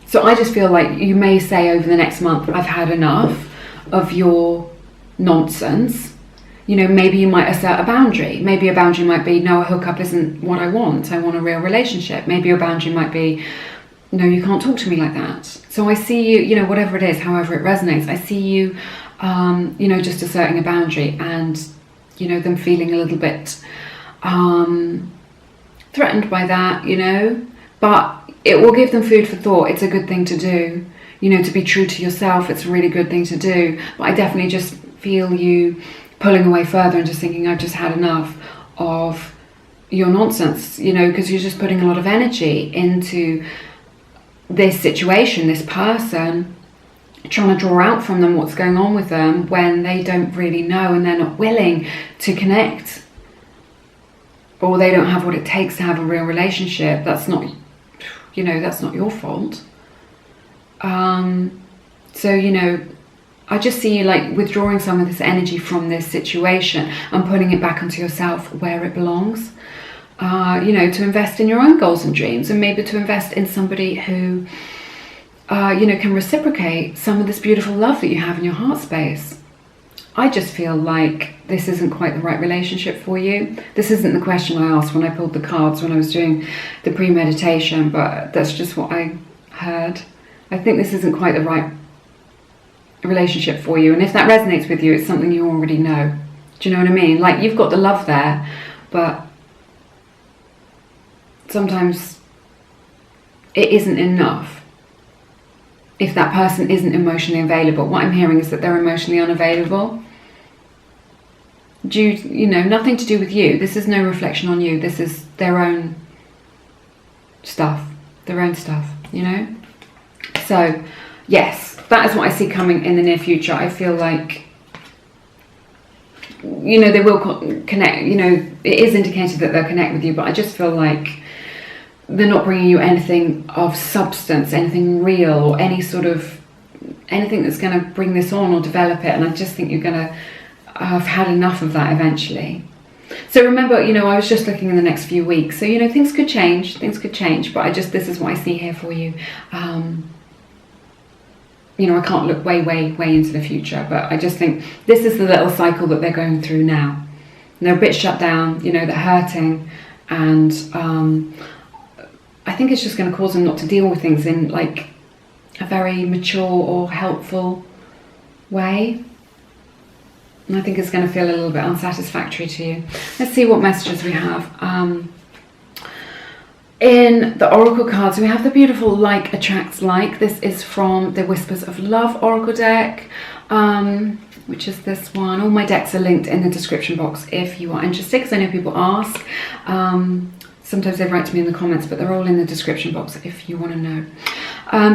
So I just feel like you may say over the next month, I've had enough of your nonsense. You know, maybe you might assert a boundary. Maybe a boundary might be, no, a hookup isn't what I want. I want a real relationship. Maybe your boundary might be, no, you can't talk to me like that. So I see you, you know, whatever it is, however it resonates, I see you, you know, just asserting a boundary and, you know, them feeling a little bit threatened by that, you know, but it will give them food for thought. It's a good thing to do. You know, to be true to yourself, it's a really good thing to do. But I definitely just feel you pulling away further and just thinking, I've just had enough of your nonsense, you know, because you're just putting a lot of energy into this situation, this person, trying to draw out from them what's going on with them when they don't really know and they're not willing to connect, or they don't have what it takes to have a real relationship. That's not, you know, that's not your fault. So, you know, I just see you like withdrawing some of this energy from this situation and putting it back onto yourself where it belongs. You know, to invest in your own goals and dreams, and maybe to invest in somebody who, you know, can reciprocate some of this beautiful love that you have in your heart space. I just feel like this isn't quite the right relationship for you. This isn't the question I asked when I pulled the cards when I was doing the pre-meditation, but that's just what I heard. I think this isn't quite the right relationship for you, and if that resonates with you, it's something you already know. Do you know what I mean? Like, you've got the love there, but sometimes it isn't enough if that person isn't emotionally available. What I'm hearing is that they're emotionally unavailable. You know, nothing to do with you. This is no reflection on you. This is their own stuff, you know? So, yes, that is what I see coming in the near future. I feel like, you know, they will connect. You know, it is indicated that they'll connect with you, but I just feel like they're not bringing you anything of substance, anything real, or anything that's going to bring this on or develop it. And I just think you're going to have had enough of that eventually. So remember, you know, I was just looking in the next few weeks. So, you know, things could change, but this is what I see here for you. You know, I can't look way into the future, but I just think this is the little cycle that they're going through now. And they're a bit shut down, you know, they're hurting, and I think it's just going to cause them not to deal with things in like a very mature or helpful way. And I think it's going to feel a little bit unsatisfactory to you. Let's see what messages we have. In the Oracle cards, we have the beautiful Like Attracts Like. This is from the Whispers of Love Oracle deck, which is this one. All my decks are linked in the description box if you are interested, because I know people ask. Sometimes they write to me in the comments, but they're all in the description box if you want to know.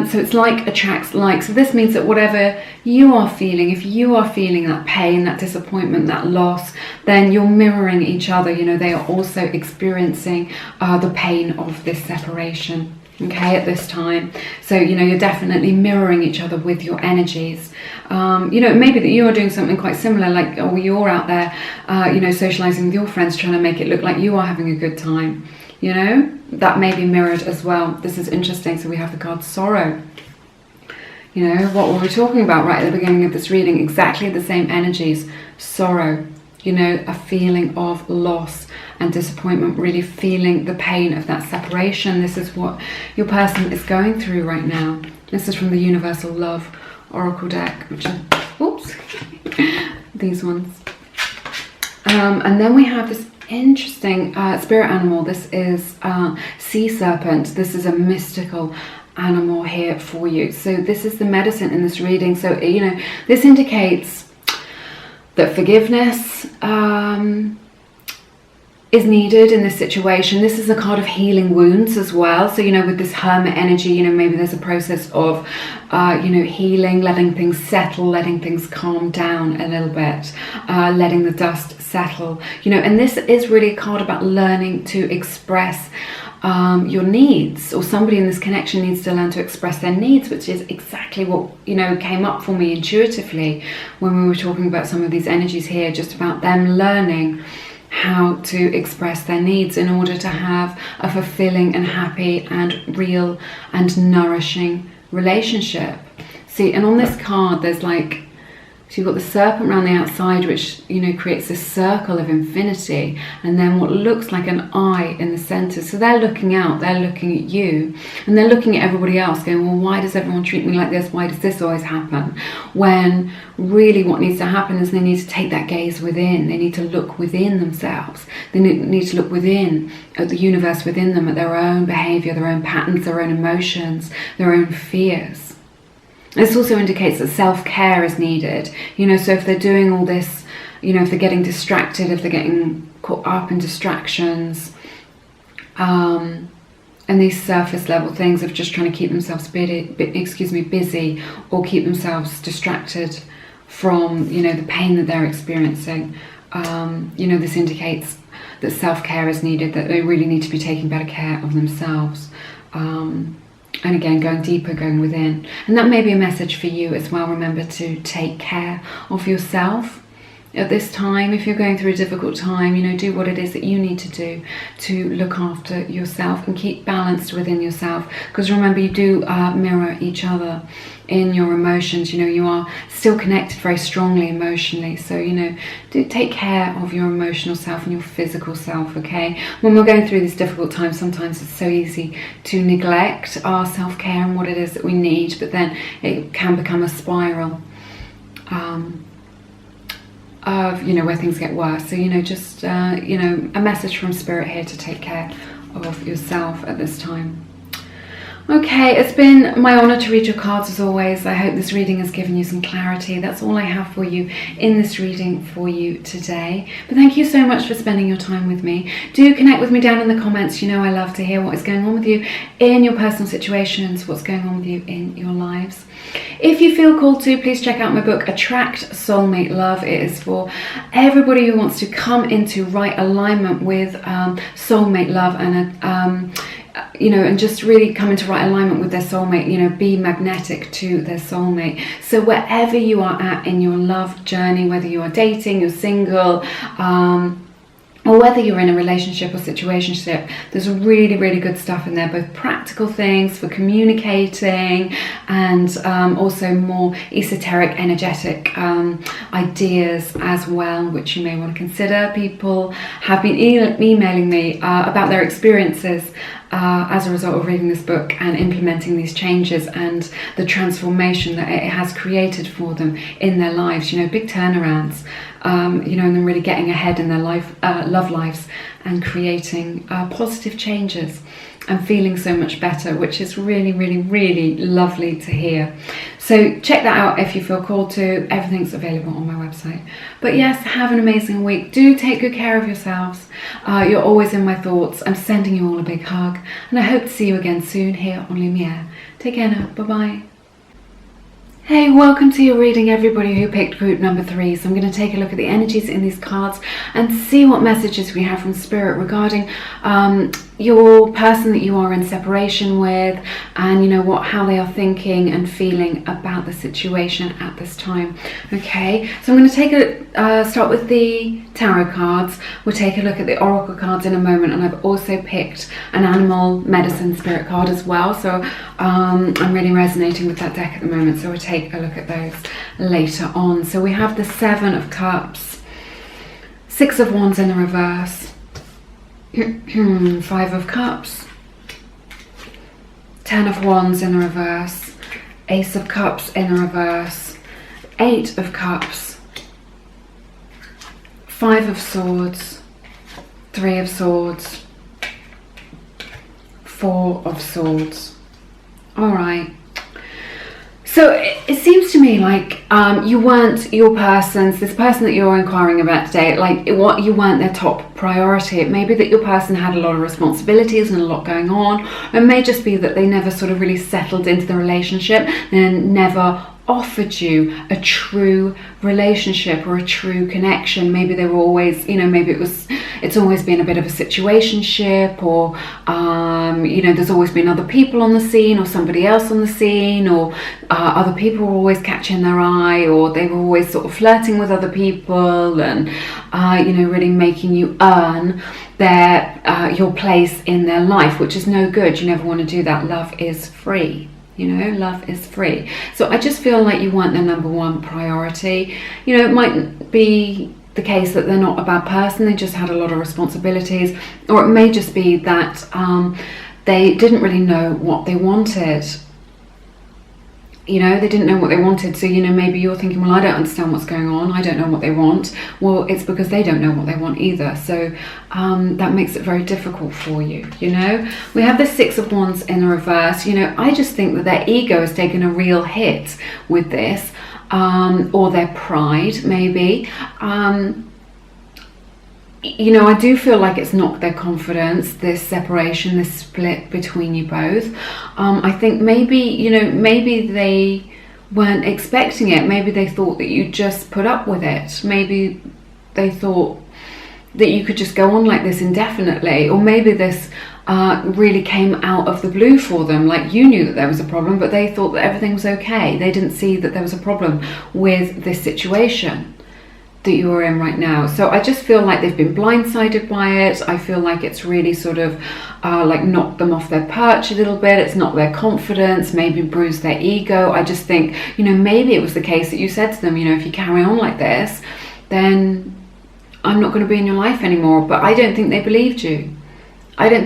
So it's like attracts like. So this means that whatever you are feeling, if you are feeling that pain, that disappointment, that loss, then you're mirroring each other. You know, they are also experiencing the pain of this separation. okay, at this time. So, you know, you're definitely mirroring each other with your energies. You know, maybe that you're doing something quite similar, like, oh, you're out there, you know, socializing with your friends, trying to make it look like you are having a good time. You know, that may be mirrored as well. This is interesting. So we have the card sorrow. You know, what were we talking about right at the beginning of this reading? Exactly the same energies. Sorrow, you know, a feeling of loss and disappointment, really feeling the pain of that separation. This is what your person is going through right now. This is from the Universal Love Oracle deck, which is, oops, these ones. And then we have this interesting spirit animal. This is sea serpent. This is a mystical animal here for you. So this is the medicine in this reading. So, you know, this indicates that forgiveness is needed in this situation. This is a card of healing wounds as well. So, you know, with this hermit energy, you know, maybe there's a process of, you know, healing, letting things settle, letting things calm down a little bit, letting the dust settle, you know. And this is really a card about learning to express your needs, or somebody in this connection needs to learn to express their needs, which is exactly what, you know, came up for me intuitively when we were talking about some of these energies here, just about them learning how to express their needs in order to have a fulfilling and happy and real and nourishing relationship. See, and on this card there's like, so you've got the serpent around the outside, which, you know, creates this circle of infinity, and then what looks like an eye in the center. So they're looking out, they're looking at you, and they're looking at everybody else going, well, why does everyone treat me like this? Why does this always happen? When really what needs to happen is they need to take that gaze within. They need to look within themselves. They need to look within at the universe within them, at their own behavior, their own patterns, their own emotions, their own fears. This also indicates that self-care is needed, you know. So if they're doing all this, you know, if they're getting distracted, if they're getting caught up in distractions, and these surface level things of just trying to keep themselves busy, or keep themselves distracted from, you know, the pain that they're experiencing, you know, this indicates that self-care is needed, that they really need to be taking better care of themselves. And again, going deeper, going within. And that may be a message for you as well. Remember to take care of yourself at this time. If you're going through a difficult time, you know, do what it is that you need to do to look after yourself and keep balanced within yourself. Because remember, you do mirror each other in your emotions. You know, you are still connected very strongly emotionally. So, you know, do take care of your emotional self and your physical self, okay? When we're going through these difficult times, sometimes it's so easy to neglect our self-care and what it is that we need, but then it can become a spiral of, you know, where things get worse. So, you know, just, you know, a message from Spirit here to take care of yourself at this time. Okay, it's been my honour to read your cards as always. I hope this reading has given you some clarity. That's all I have for you in this reading for you today. But thank you so much for spending your time with me. Do connect with me down in the comments. You know I love to hear what is going on with you in your personal situations, what's going on with you in your lives. If you feel called to, please check out my book, Attract Soulmate Love. It is for everybody who wants to come into right alignment with soulmate love and you know, and just really come into right alignment with their soulmate, you know, be magnetic to their soulmate. So wherever you are at in your love journey, whether you are dating, you're single, or whether you're in a relationship or situationship, there's really, really good stuff in there, both practical things for communicating and also more esoteric, energetic ideas as well, which you may want to consider. People have been emailing me about their experiences as a result of reading this book and implementing these changes and the transformation that it has created for them in their lives. You know, big turnarounds, you know, and then really getting ahead in their love lives and creating positive changes and feeling so much better, which is really, really, really lovely to hear. So check that out if you feel called to. Everything's available on my website. But yes, have an amazing week. Do take good care of yourselves. You're always in my thoughts. I'm sending you all a big hug, and I hope to see you again soon here on Lumiere. Take care now. Bye-bye. Hey, welcome to your reading, everybody who picked group number 3. So I'm going to take a look at the energies in these cards and see what messages we have from Spirit regarding your person that you are in separation with, and you know how they are thinking and feeling about the situation at this time. Okay, so I'm going to take start with the tarot cards. We'll take a look at the oracle cards in a moment, and I've also picked an animal medicine spirit card as well, so I'm really resonating with that deck at the moment, so we'll take a look at those later on. So we have the 7 of Cups, 6 of Wands in the reverse, 5 of Cups, 10 of Wands in the reverse, Ace of Cups in the reverse, 8 of Cups, 5 of Swords, 3 of Swords, 4 of Swords. All right. So it seems to me like you weren't this person that you're inquiring about today, you weren't their top priority. It may be that your person had a lot of responsibilities and a lot going on. It may just be that they never sort of really settled into the relationship and never offered you a true relationship or a true connection. Maybe they were always, maybe it's always been a bit of a situationship, or there's always been other people on the scene, or somebody else on the scene, or other people were always catching their eye, or they were always sort of flirting with other people, and really making you earn your place in their life, which is no good. You never want to do that. Love is free. Love is free. So I just feel like you weren't their number one priority. It might be the case that they're not a bad person, they just had a lot of responsibilities, or it may just be that they didn't really know what they wanted. They didn't know what they wanted. So, maybe you're thinking, well, I don't understand what's going on. I don't know what they want. Well, it's because they don't know what they want either. So that makes it very difficult for you, We have the 6 of Wands in the reverse. I just think that their ego has taken a real hit with this, or their pride, maybe. I do feel like it's knocked their confidence, this separation, this split between you both. I think maybe they weren't expecting it. Maybe they thought that you'd just put up with it. Maybe they thought that you could just go on like this indefinitely, or maybe this really came out of the blue for them. Like, you knew that there was a problem, but they thought that everything was okay. They didn't see that there was a problem with this situation that you are in right now. So I just feel like they've been blindsided by it. I feel like it's really sort of knocked them off their perch a little bit. It's knocked their confidence, maybe bruised their ego. I just think, maybe it was the case that you said to them, if you carry on like this, then I'm not going to be in your life anymore. But I don't think they believed you. If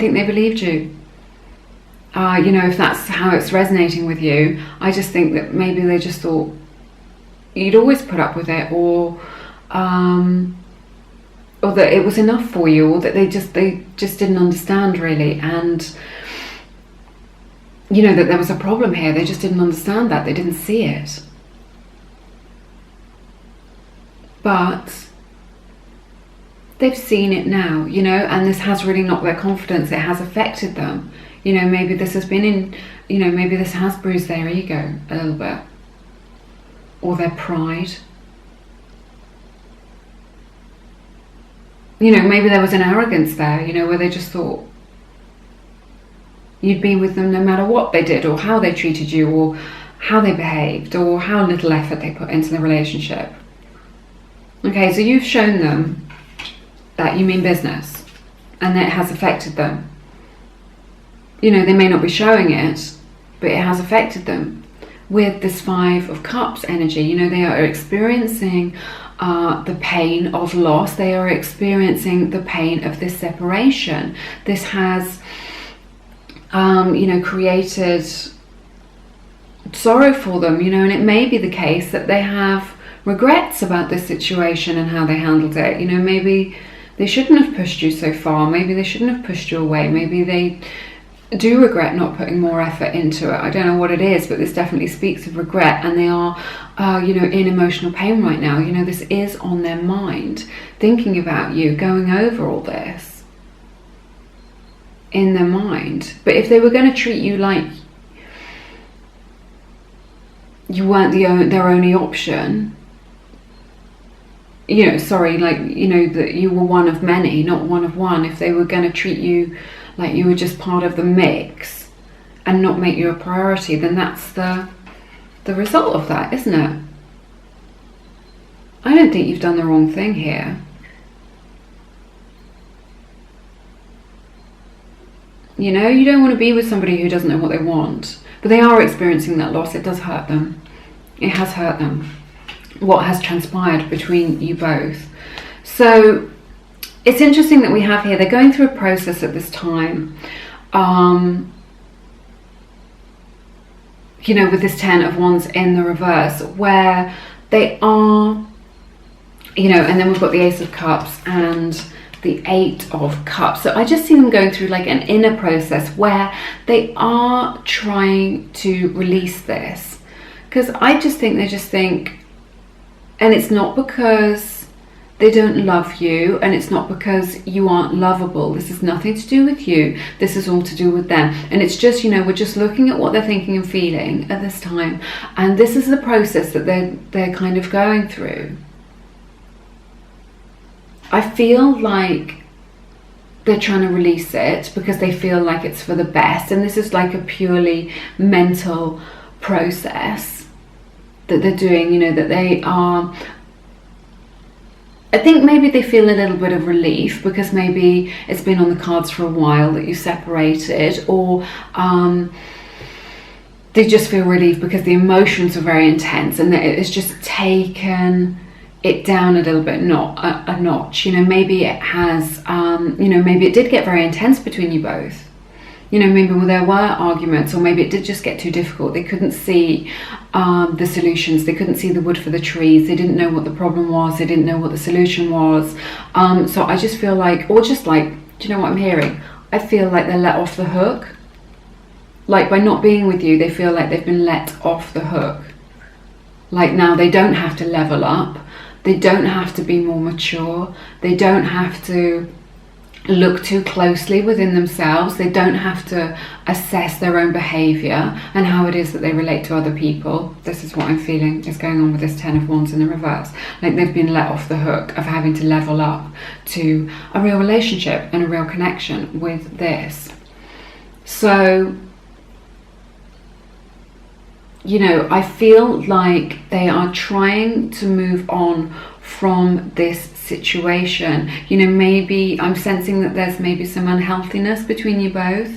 that's how it's resonating with you, I just think that maybe they just thought you'd always put up with it, or that it was enough for you, or that they just didn't understand really, and that there was a problem here. They just didn't understand that. They didn't see it. But they've seen it now, and this has really knocked their confidence. It has affected them. Maybe this has been maybe this has bruised their ego a little bit, or their pride. Maybe there was an arrogance there, where they just thought you'd be with them no matter what they did, or how they treated you, or how they behaved, or how little effort they put into the relationship. Okay, so you've shown them that you mean business, and that it has affected them. They may not be showing it, but it has affected them. With this 5 of Cups energy, they are experiencing the pain of loss. They are experiencing the pain of this separation. This has, created sorrow for them, and it may be the case that they have regrets about this situation and how they handled it. Maybe they shouldn't have pushed you so far. Maybe they shouldn't have pushed you away. Maybe they do regret not putting more effort into it. I don't know what it is, but this definitely speaks of regret, and they are in emotional pain right now. This is on their mind, thinking about you, going over all this in their mind. But if they were going to treat you like you weren't their only option, that you were one of many, not one of one, if they were going to treat you like you were just part of the mix and not make you a priority, then that's the result of that, isn't it? I don't think you've done the wrong thing here. You know, you don't want to be with somebody who doesn't know what they want, but they are experiencing that loss. It does hurt them. It has hurt them, what has transpired between you both. So it's interesting that we have here, they're going through a process at this time, you know, with this 10 of Wands in the reverse, where they are, you know, and then we've got the Ace of Cups and the 8 of Cups. So I just see them going through like an inner process where they are trying to release this. Because I just think they just think, and it's not because they don't love you, and it's not because you aren't lovable. This is nothing to do with you. This is all to do with them. And it's just, you know, we're just looking at what they're thinking and feeling at this time. And this is the process that they're kind of going through. I feel like they're trying to release it because they feel like it's for the best. And this is like a purely mental process that they're doing, you know, that they are... I think maybe they feel a little bit of relief because maybe it's been on the cards for a while that you separated, or they just feel relief because the emotions are very intense and that it's just taken it down a little bit, not a notch. You know, maybe it has, you know, maybe it did get very intense between you both. You know, maybe there were arguments, or maybe it did just get too difficult. They couldn't see the solutions. They couldn't see the wood for the trees. They didn't know what the problem was. They didn't know what the solution was. So I just feel like, or just like, do you know what I'm hearing? I feel like they're let off the hook. Like by not being with you, they feel like they've been let off the hook. Like now they don't have to level up. They don't have to be more mature. They don't have to look too closely within themselves. They don't have to assess their own behaviour and how it is that they relate to other people. This is what I'm feeling is going on with this 10 of Wands in the reverse. Like they've been let off the hook of having to level up to a real relationship and a real connection with this. So, you know, I feel like they are trying to move on from this situation. You know, maybe I'm sensing that there's maybe some unhealthiness between you both.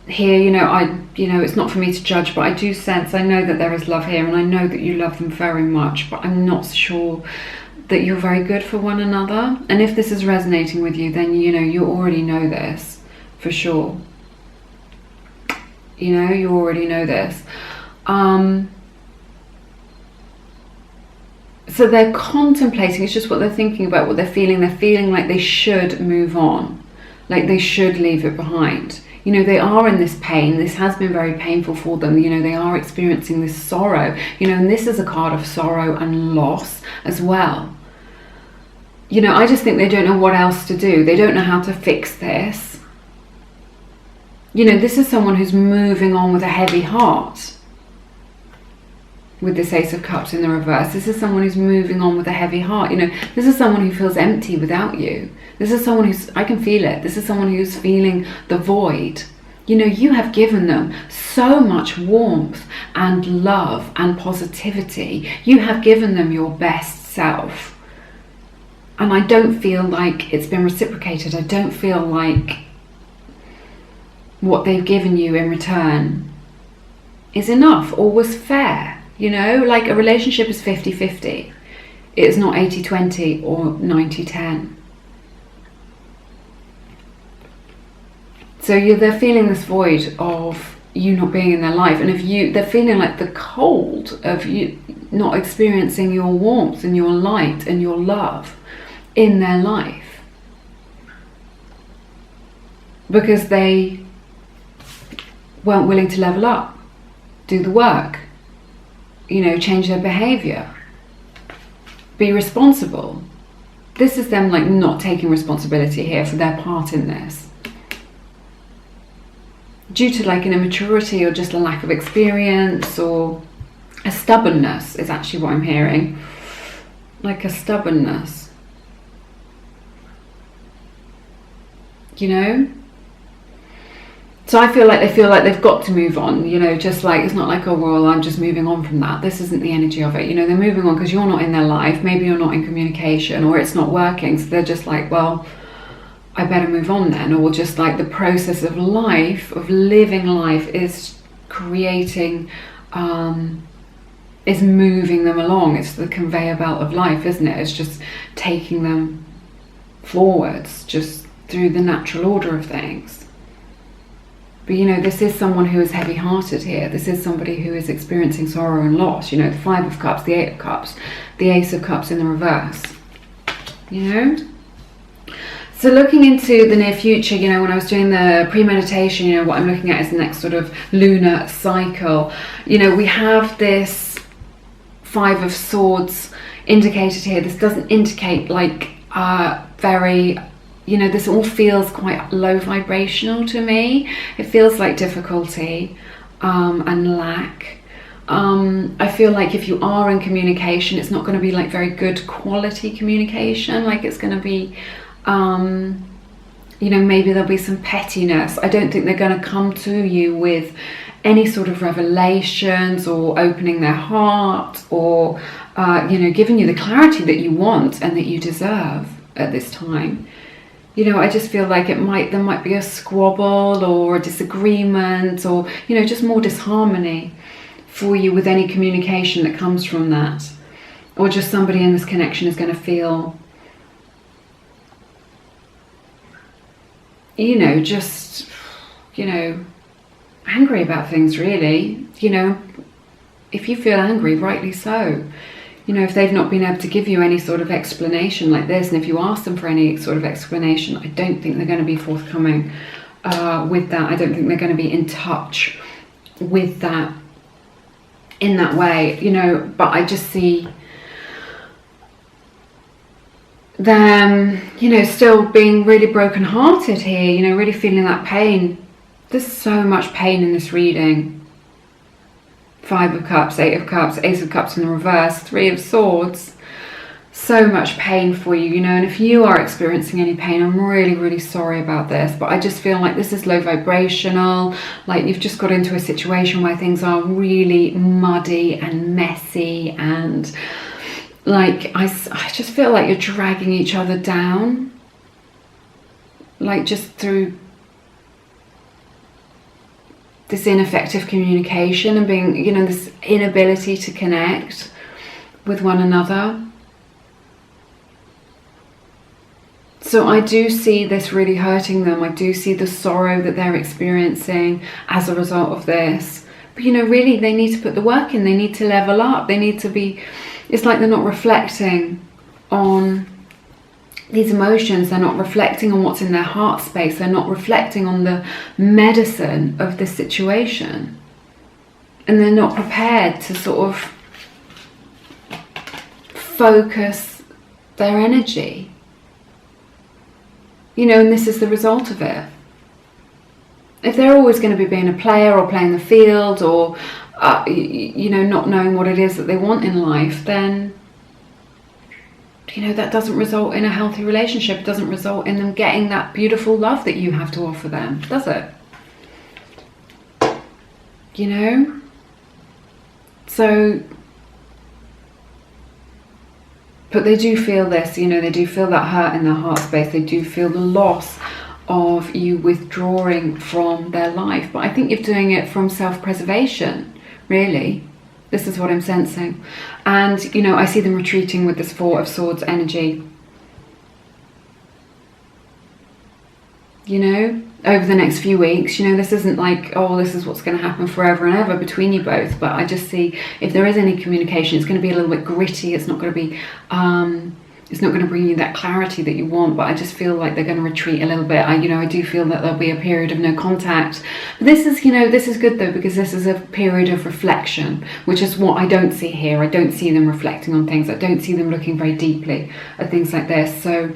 Here, you know, it's not for me to judge, but I do sense, I know that there is love here, and I know that you love them very much, but I'm not sure that you're very good for one another. And if this is resonating with you, then, you know, you already know this for sure. You know, you already know this. So they're contemplating, it's just what they're thinking about, what they're feeling. They're feeling like they should move on, like they should leave it behind. You know, they are in this pain. This has been very painful for them. You know, they are experiencing this sorrow, you know, and this is a card of sorrow and loss as well. You know, I just think they don't know what else to do. They don't know how to fix this. You know, this is someone who's moving on with a heavy heart. With this Ace of Cups in the reverse, this is someone who's moving on with a heavy heart. You know, this is someone who feels empty without you. This is someone who's, I can feel it. This is someone who's feeling the void. You know, you have given them so much warmth and love and positivity. You have given them your best self. And I don't feel like it's been reciprocated. I don't feel like what they've given you in return is enough or was fair. You know, like a relationship is 50-50. It is not 80-20 or 90-10. So they're feeling this void of you not being in their life. And they're feeling like the cold of you not experiencing your warmth and your light and your love in their life. Because they weren't willing to level up, do the work. You know, change their behavior, be responsible. This is them like not taking responsibility here for their part in this. Due to like an immaturity or just a lack of experience or a stubbornness is actually what I'm hearing. Like a stubbornness. you know. So I feel like they feel like they've got to move on, you know, just like, it's not like, oh, well, I'm just moving on from that. This isn't the energy of it. You know, they're moving on because you're not in their life. Maybe you're not in communication, or it's not working. So they're just like, well, I better move on then. Or just like the process of life, of living life, is creating, is moving them along. It's the conveyor belt of life, isn't it? It's just taking them forwards, just through the natural order of things. But, you know, this is someone who is heavy-hearted here. This is somebody who is experiencing sorrow and loss. You know, the 5 of Cups, the 8 of Cups, the Ace of Cups in the reverse. You know? So looking into the near future, you know, when I was doing the pre-meditation, you know, what I'm looking at is the next sort of lunar cycle. You know, we have this 5 of Swords indicated here. This doesn't indicate like very... You know, this all feels quite low vibrational to me. It feels like difficulty and lack. I feel like if you are in communication, it's not going to be like very good quality communication. Like it's going to be, you know, maybe there'll be some pettiness. I don't think they're going to come to you with any sort of revelations or opening their heart or, you know, giving you the clarity that you want and that you deserve at this time. You know, I just feel like there might be a squabble or a disagreement, or, you know, just more disharmony for you with any communication that comes from that. Or just somebody in this connection is going to feel, you know, just, you know, angry about things, really. You know, if you feel angry, rightly so. You know, if they've not been able to give you any sort of explanation like this, and if you ask them for any sort of explanation, I don't think they're going to be forthcoming with that. I don't think they're going to be in touch with that in that way, you know. But I just see them, you know, still being really broken-hearted here, you know, really feeling that pain. There's so much pain in this reading. 5 of Cups, 8 of Cups, Ace of Cups in the reverse, 3 of Swords. So much pain for you, you know, and if you are experiencing any pain, I'm really, really sorry about this, but I just feel like this is low vibrational, like you've just got into a situation where things are really muddy and messy, and like I just feel like you're dragging each other down, like just through this ineffective communication and being, you know, this inability to connect with one another. So I do see this really hurting them. I do see the sorrow that they're experiencing as a result of this. But, you know, really they need to put the work in. They need to level up. They need to be, it's like they're not reflecting on these emotions. They're not reflecting on what's in their heart space. They're not reflecting on the medicine of this situation. And they're not prepared to sort of focus their energy. You know, and this is the result of it. If they're always going to be being a player or playing the field or, you know, not knowing what it is that they want in life, then, you know, that doesn't result in a healthy relationship. It doesn't result in them getting that beautiful love that you have to offer them, does it? You know? So, but they do feel this, you know, they do feel that hurt in their heart space. They do feel the loss of you withdrawing from their life. But I think you're doing it from self-preservation, really. This is what I'm sensing. And, you know, I see them retreating with this 4 of Swords energy. You know, over the next few weeks, you know, this isn't like, oh, this is what's going to happen forever and ever between you both. But I just see if there is any communication, it's going to be a little bit gritty. It's not going to be, it's not going to bring you that clarity that you want. But I just feel like they're going to retreat a little bit. I do feel that there'll be a period of no contact. But this is, you know, this is good though, because this is a period of reflection, which is what I don't see here. I don't see them reflecting on things. I don't see them looking very deeply at things like this. So,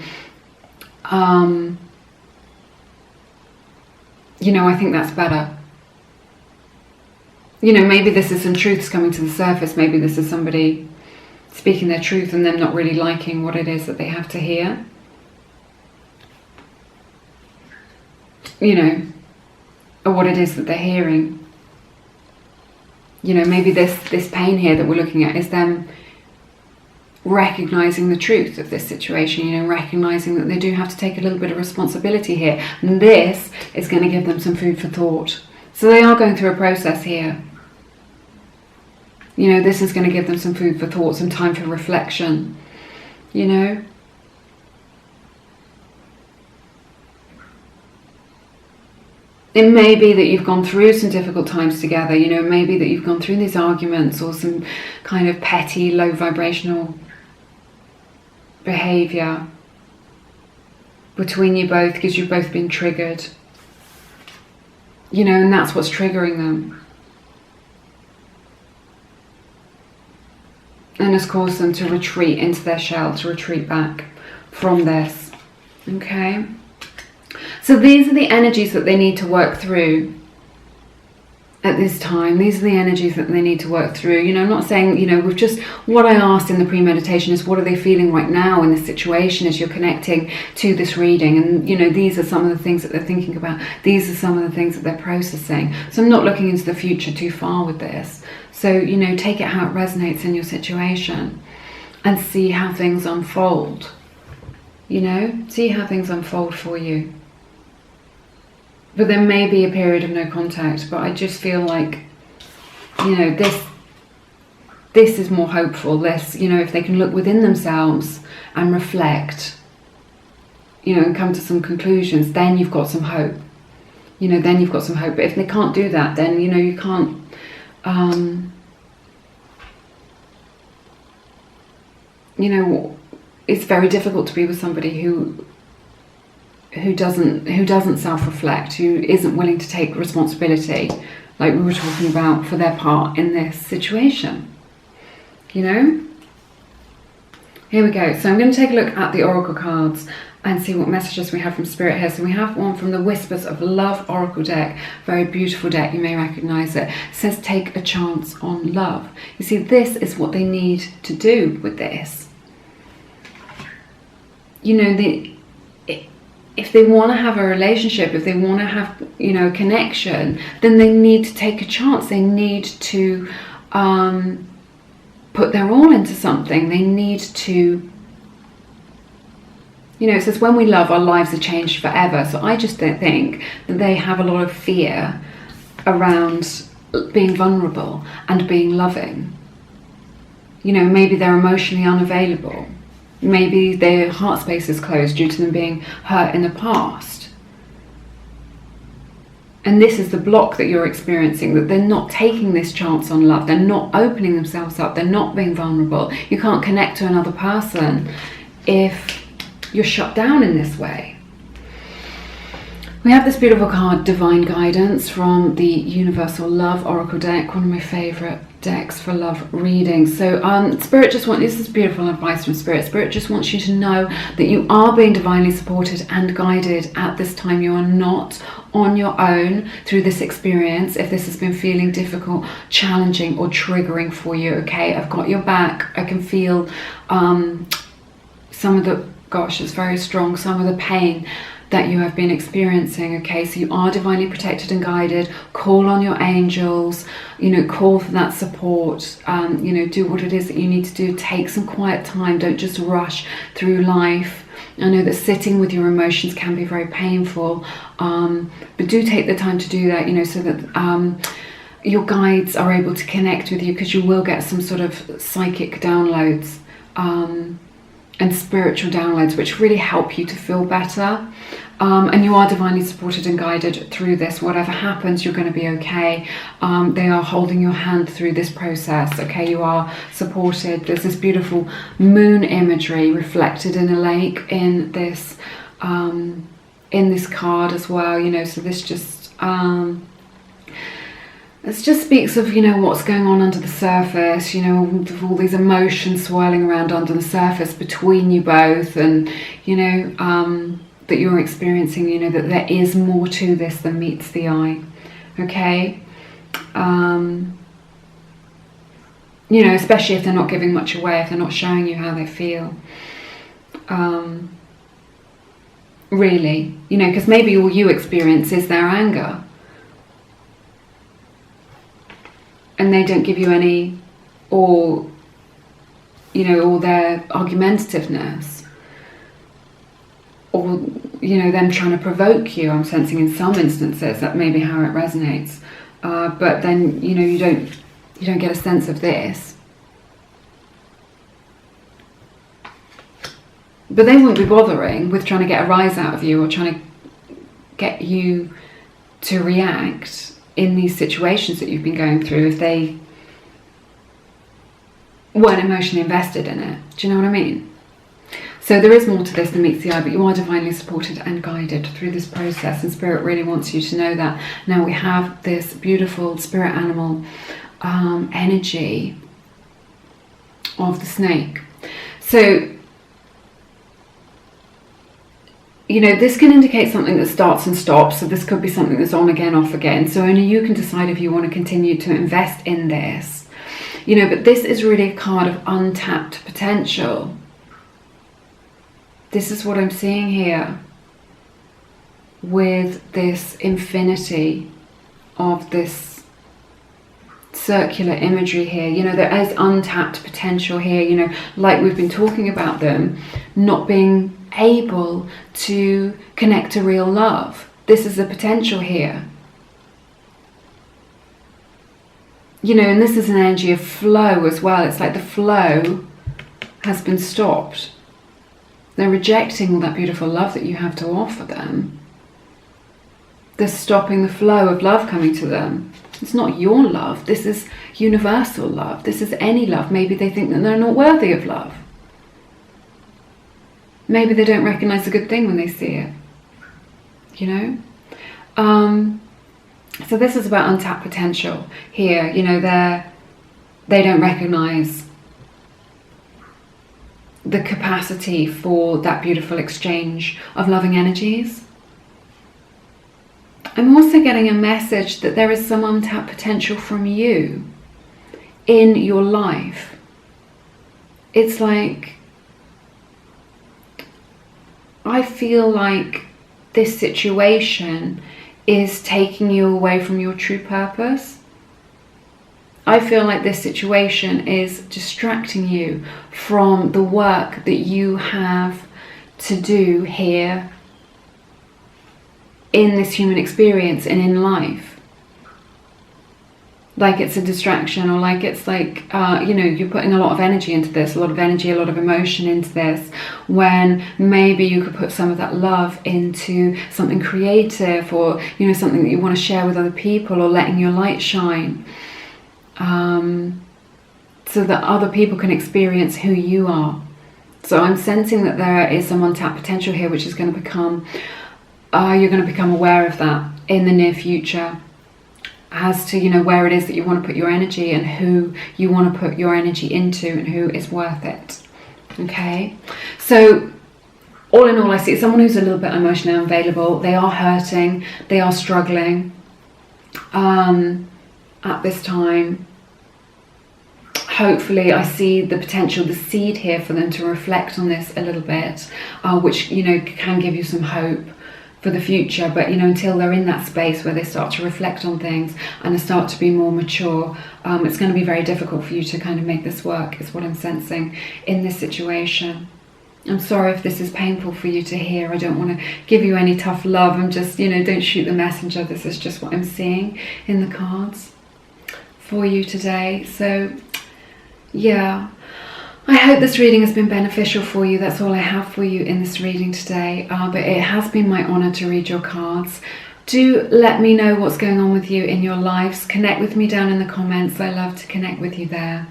you know, I think that's better. You know, maybe this is some truths coming to the surface. Maybe this is somebody speaking their truth and them not really liking what it is that they have to hear. you know, or what it is that they're hearing. You know, maybe this pain here that we're looking at is them recognizing the truth of this situation, you know, recognizing that they do have to take a little bit of responsibility here. And this is going to give them some food for thought. So they are going through a process here. You know, this is going to give them some food for thought, some time for reflection, you know. It may be that you've gone through some difficult times together, you know, maybe that you've gone through these arguments or some kind of petty, low vibrational behaviour between you both because you've both been triggered. You know, and that's what's triggering them. And has caused them to retreat into their shell, to retreat back from this. Okay? So these are the energies that they need to work through at this time. These are the energies that they need to work through. You know, I'm not saying, you know, what I asked in the pre-meditation is what are they feeling right now in this situation as you're connecting to this reading. And, you know, these are some of the things that they're thinking about. These are some of the things that they're processing. So I'm not looking into the future too far with this. So, you know, take it how it resonates in your situation and see how things unfold. You know, see how things unfold for you. But there may be a period of no contact, but I just feel like, you know, this is more hopeful. This, you know, if they can look within themselves and reflect, you know, and come to some conclusions, then you've got some hope. You know, then you've got some hope. But if they can't do that, then, you know, you can't, you know, it's very difficult to be with somebody who doesn't self-reflect, who isn't willing to take responsibility, like we were talking about, for their part in this situation. You know? Here we go. So I'm going to take a look at the Oracle cards and see what messages we have from Spirit here. So we have one from the Whispers of Love Oracle deck. Very beautiful deck. You may recognize it. It says, take a chance on love. You see, this is what they need to do with this. You know, if they want to have a relationship, if they want to have, you know, a connection, then they need to take a chance. They need to put their all into something. They need to, you know, it says when we love, our lives are changed forever. So I just don't think that they have a lot of fear around being vulnerable and being loving. You know, maybe they're emotionally unavailable. Maybe their heart space is closed due to them being hurt in the past. And this is the block that you're experiencing, that they're not taking this chance on love. They're not opening themselves up. They're not being vulnerable. You can't connect to another person if you're shut down in this way. We have this beautiful card, Divine Guidance, from the Universal Love Oracle deck, one of my favourite decks for love readings. So Spirit just wants, this is beautiful advice from Spirit. Spirit just wants you to know that you are being divinely supported and guided at this time. You are not on your own through this experience. If this has been feeling difficult, challenging or triggering for you, okay, I've got your back. I can feel some of the, gosh, it's very strong, some of the pain that you have been experiencing. Okay, so you are divinely protected and guided. Call on your angels, you know, call for that support, you know, do what it is that you need to do. Take some quiet time. Don't just rush through life. I know that sitting with your emotions can be very painful, but do take the time to do that, you know, so that your guides are able to connect with you, because you will get some sort of psychic downloads and spiritual downloads which really help you to feel better. And you are divinely supported and guided through this. Whatever happens, you're going to be okay. They are holding your hand through this process. Okay, you are supported. There's this beautiful moon imagery reflected in a lake in this card as well. You know, so this just it just speaks of, you know, what's going on under the surface, you know, all these emotions swirling around under the surface between you both, and, you know, that you're experiencing, you know, that there is more to this than meets the eye, okay? You know, especially if they're not giving much away, if they're not showing you how they feel. really, because maybe all you experience is their anger. And they don't give you any, or their argumentativeness, or them trying to provoke you. I'm sensing in some instances that may be how it resonates, but then you don't get a sense of this. But they wouldn't be bothering with trying to get a rise out of you, or trying to get you to react in these situations that you've been going through if they weren't emotionally invested in it. Do you know what I mean? So there is more to this than meets the eye, but you are divinely supported and guided through this process, and Spirit really wants you to know that. Now we have this beautiful spirit animal energy of the snake. So this can indicate something that starts and stops. So this could be something that's on again, off again. So only you can decide if you want to continue to invest in this. But this is really a card of untapped potential. This is what I'm seeing here with this infinity of this circular imagery here. There is untapped potential here, like we've been talking about them not being able to connect to real love. This is the potential here. And this is an energy of flow as well. It's like the flow has been stopped. They're rejecting all that beautiful love that you have to offer them. They're stopping the flow of love coming to them. It's not your love. This is universal love. This is any love. Maybe they think that they're not worthy of love. Maybe they don't recognize a good thing when they see it. So this is about untapped potential here. They don't recognize the capacity for that beautiful exchange of loving energies. I'm also getting a message that there is some untapped potential from you in your life. It's like, I feel like this situation is taking you away from your true purpose. I feel like this situation is distracting you from the work that you have to do here in this human experience and in life. Like it's a distraction, or like it's like, you're putting a lot of energy into this, a lot of energy, a lot of emotion into this, when maybe you could put some of that love into something creative, or, something that you want to share with other people, or letting your light shine, so that other people can experience who you are. So I'm sensing that there is some untapped potential here, which is going to become, you're going to become aware of that in the near future, as to where it is that you want to put your energy, and who you want to put your energy into, and who is worth it. Okay, so all in all, I see someone who's a little bit emotionally unavailable. They are hurting, they are struggling at this time. Hopefully I see the potential, the seed here for them to reflect on this a little bit, which can give you some hope for the future. But until they're in that space where they start to reflect on things and they start to be more mature, it's going to be very difficult for you to kind of make this work, is what I'm sensing in this situation. I'm sorry if this is painful for you to hear. I don't want to give you any tough love. I'm just, don't shoot the messenger. This is just what I'm seeing in the cards for you today. So yeah, I hope this reading has been beneficial for you. That's all I have for you in this reading today. But it has been my honour to read your cards. Do let me know what's going on with you in your lives. Connect with me down in the comments. I love to connect with you there.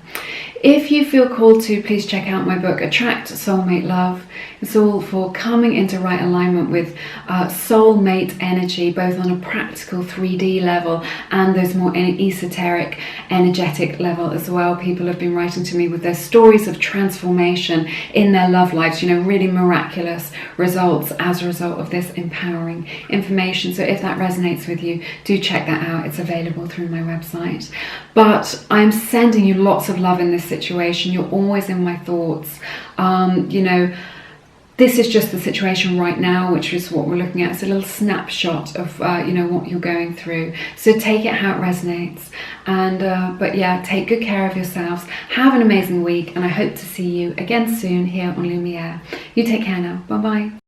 If you feel called to, please check out my book, Attract Soulmate Love. It's all for coming into right alignment with soulmate energy, both on a practical 3D level and those more esoteric, energetic level as well. People have been writing to me with their stories of transformation in their love lives, really miraculous results as a result of this empowering information. So if that resonates with you, do check that out. It's available through my website. But I'm sending you lots of love in this situation. You're always in my thoughts. this is just the situation right now, which is what we're looking at. It's a little snapshot of what you're going through. So take it how it resonates. And but yeah, take good care of yourselves. Have an amazing week, and I hope to see you again soon here on Lumiere. You take care now. Bye bye.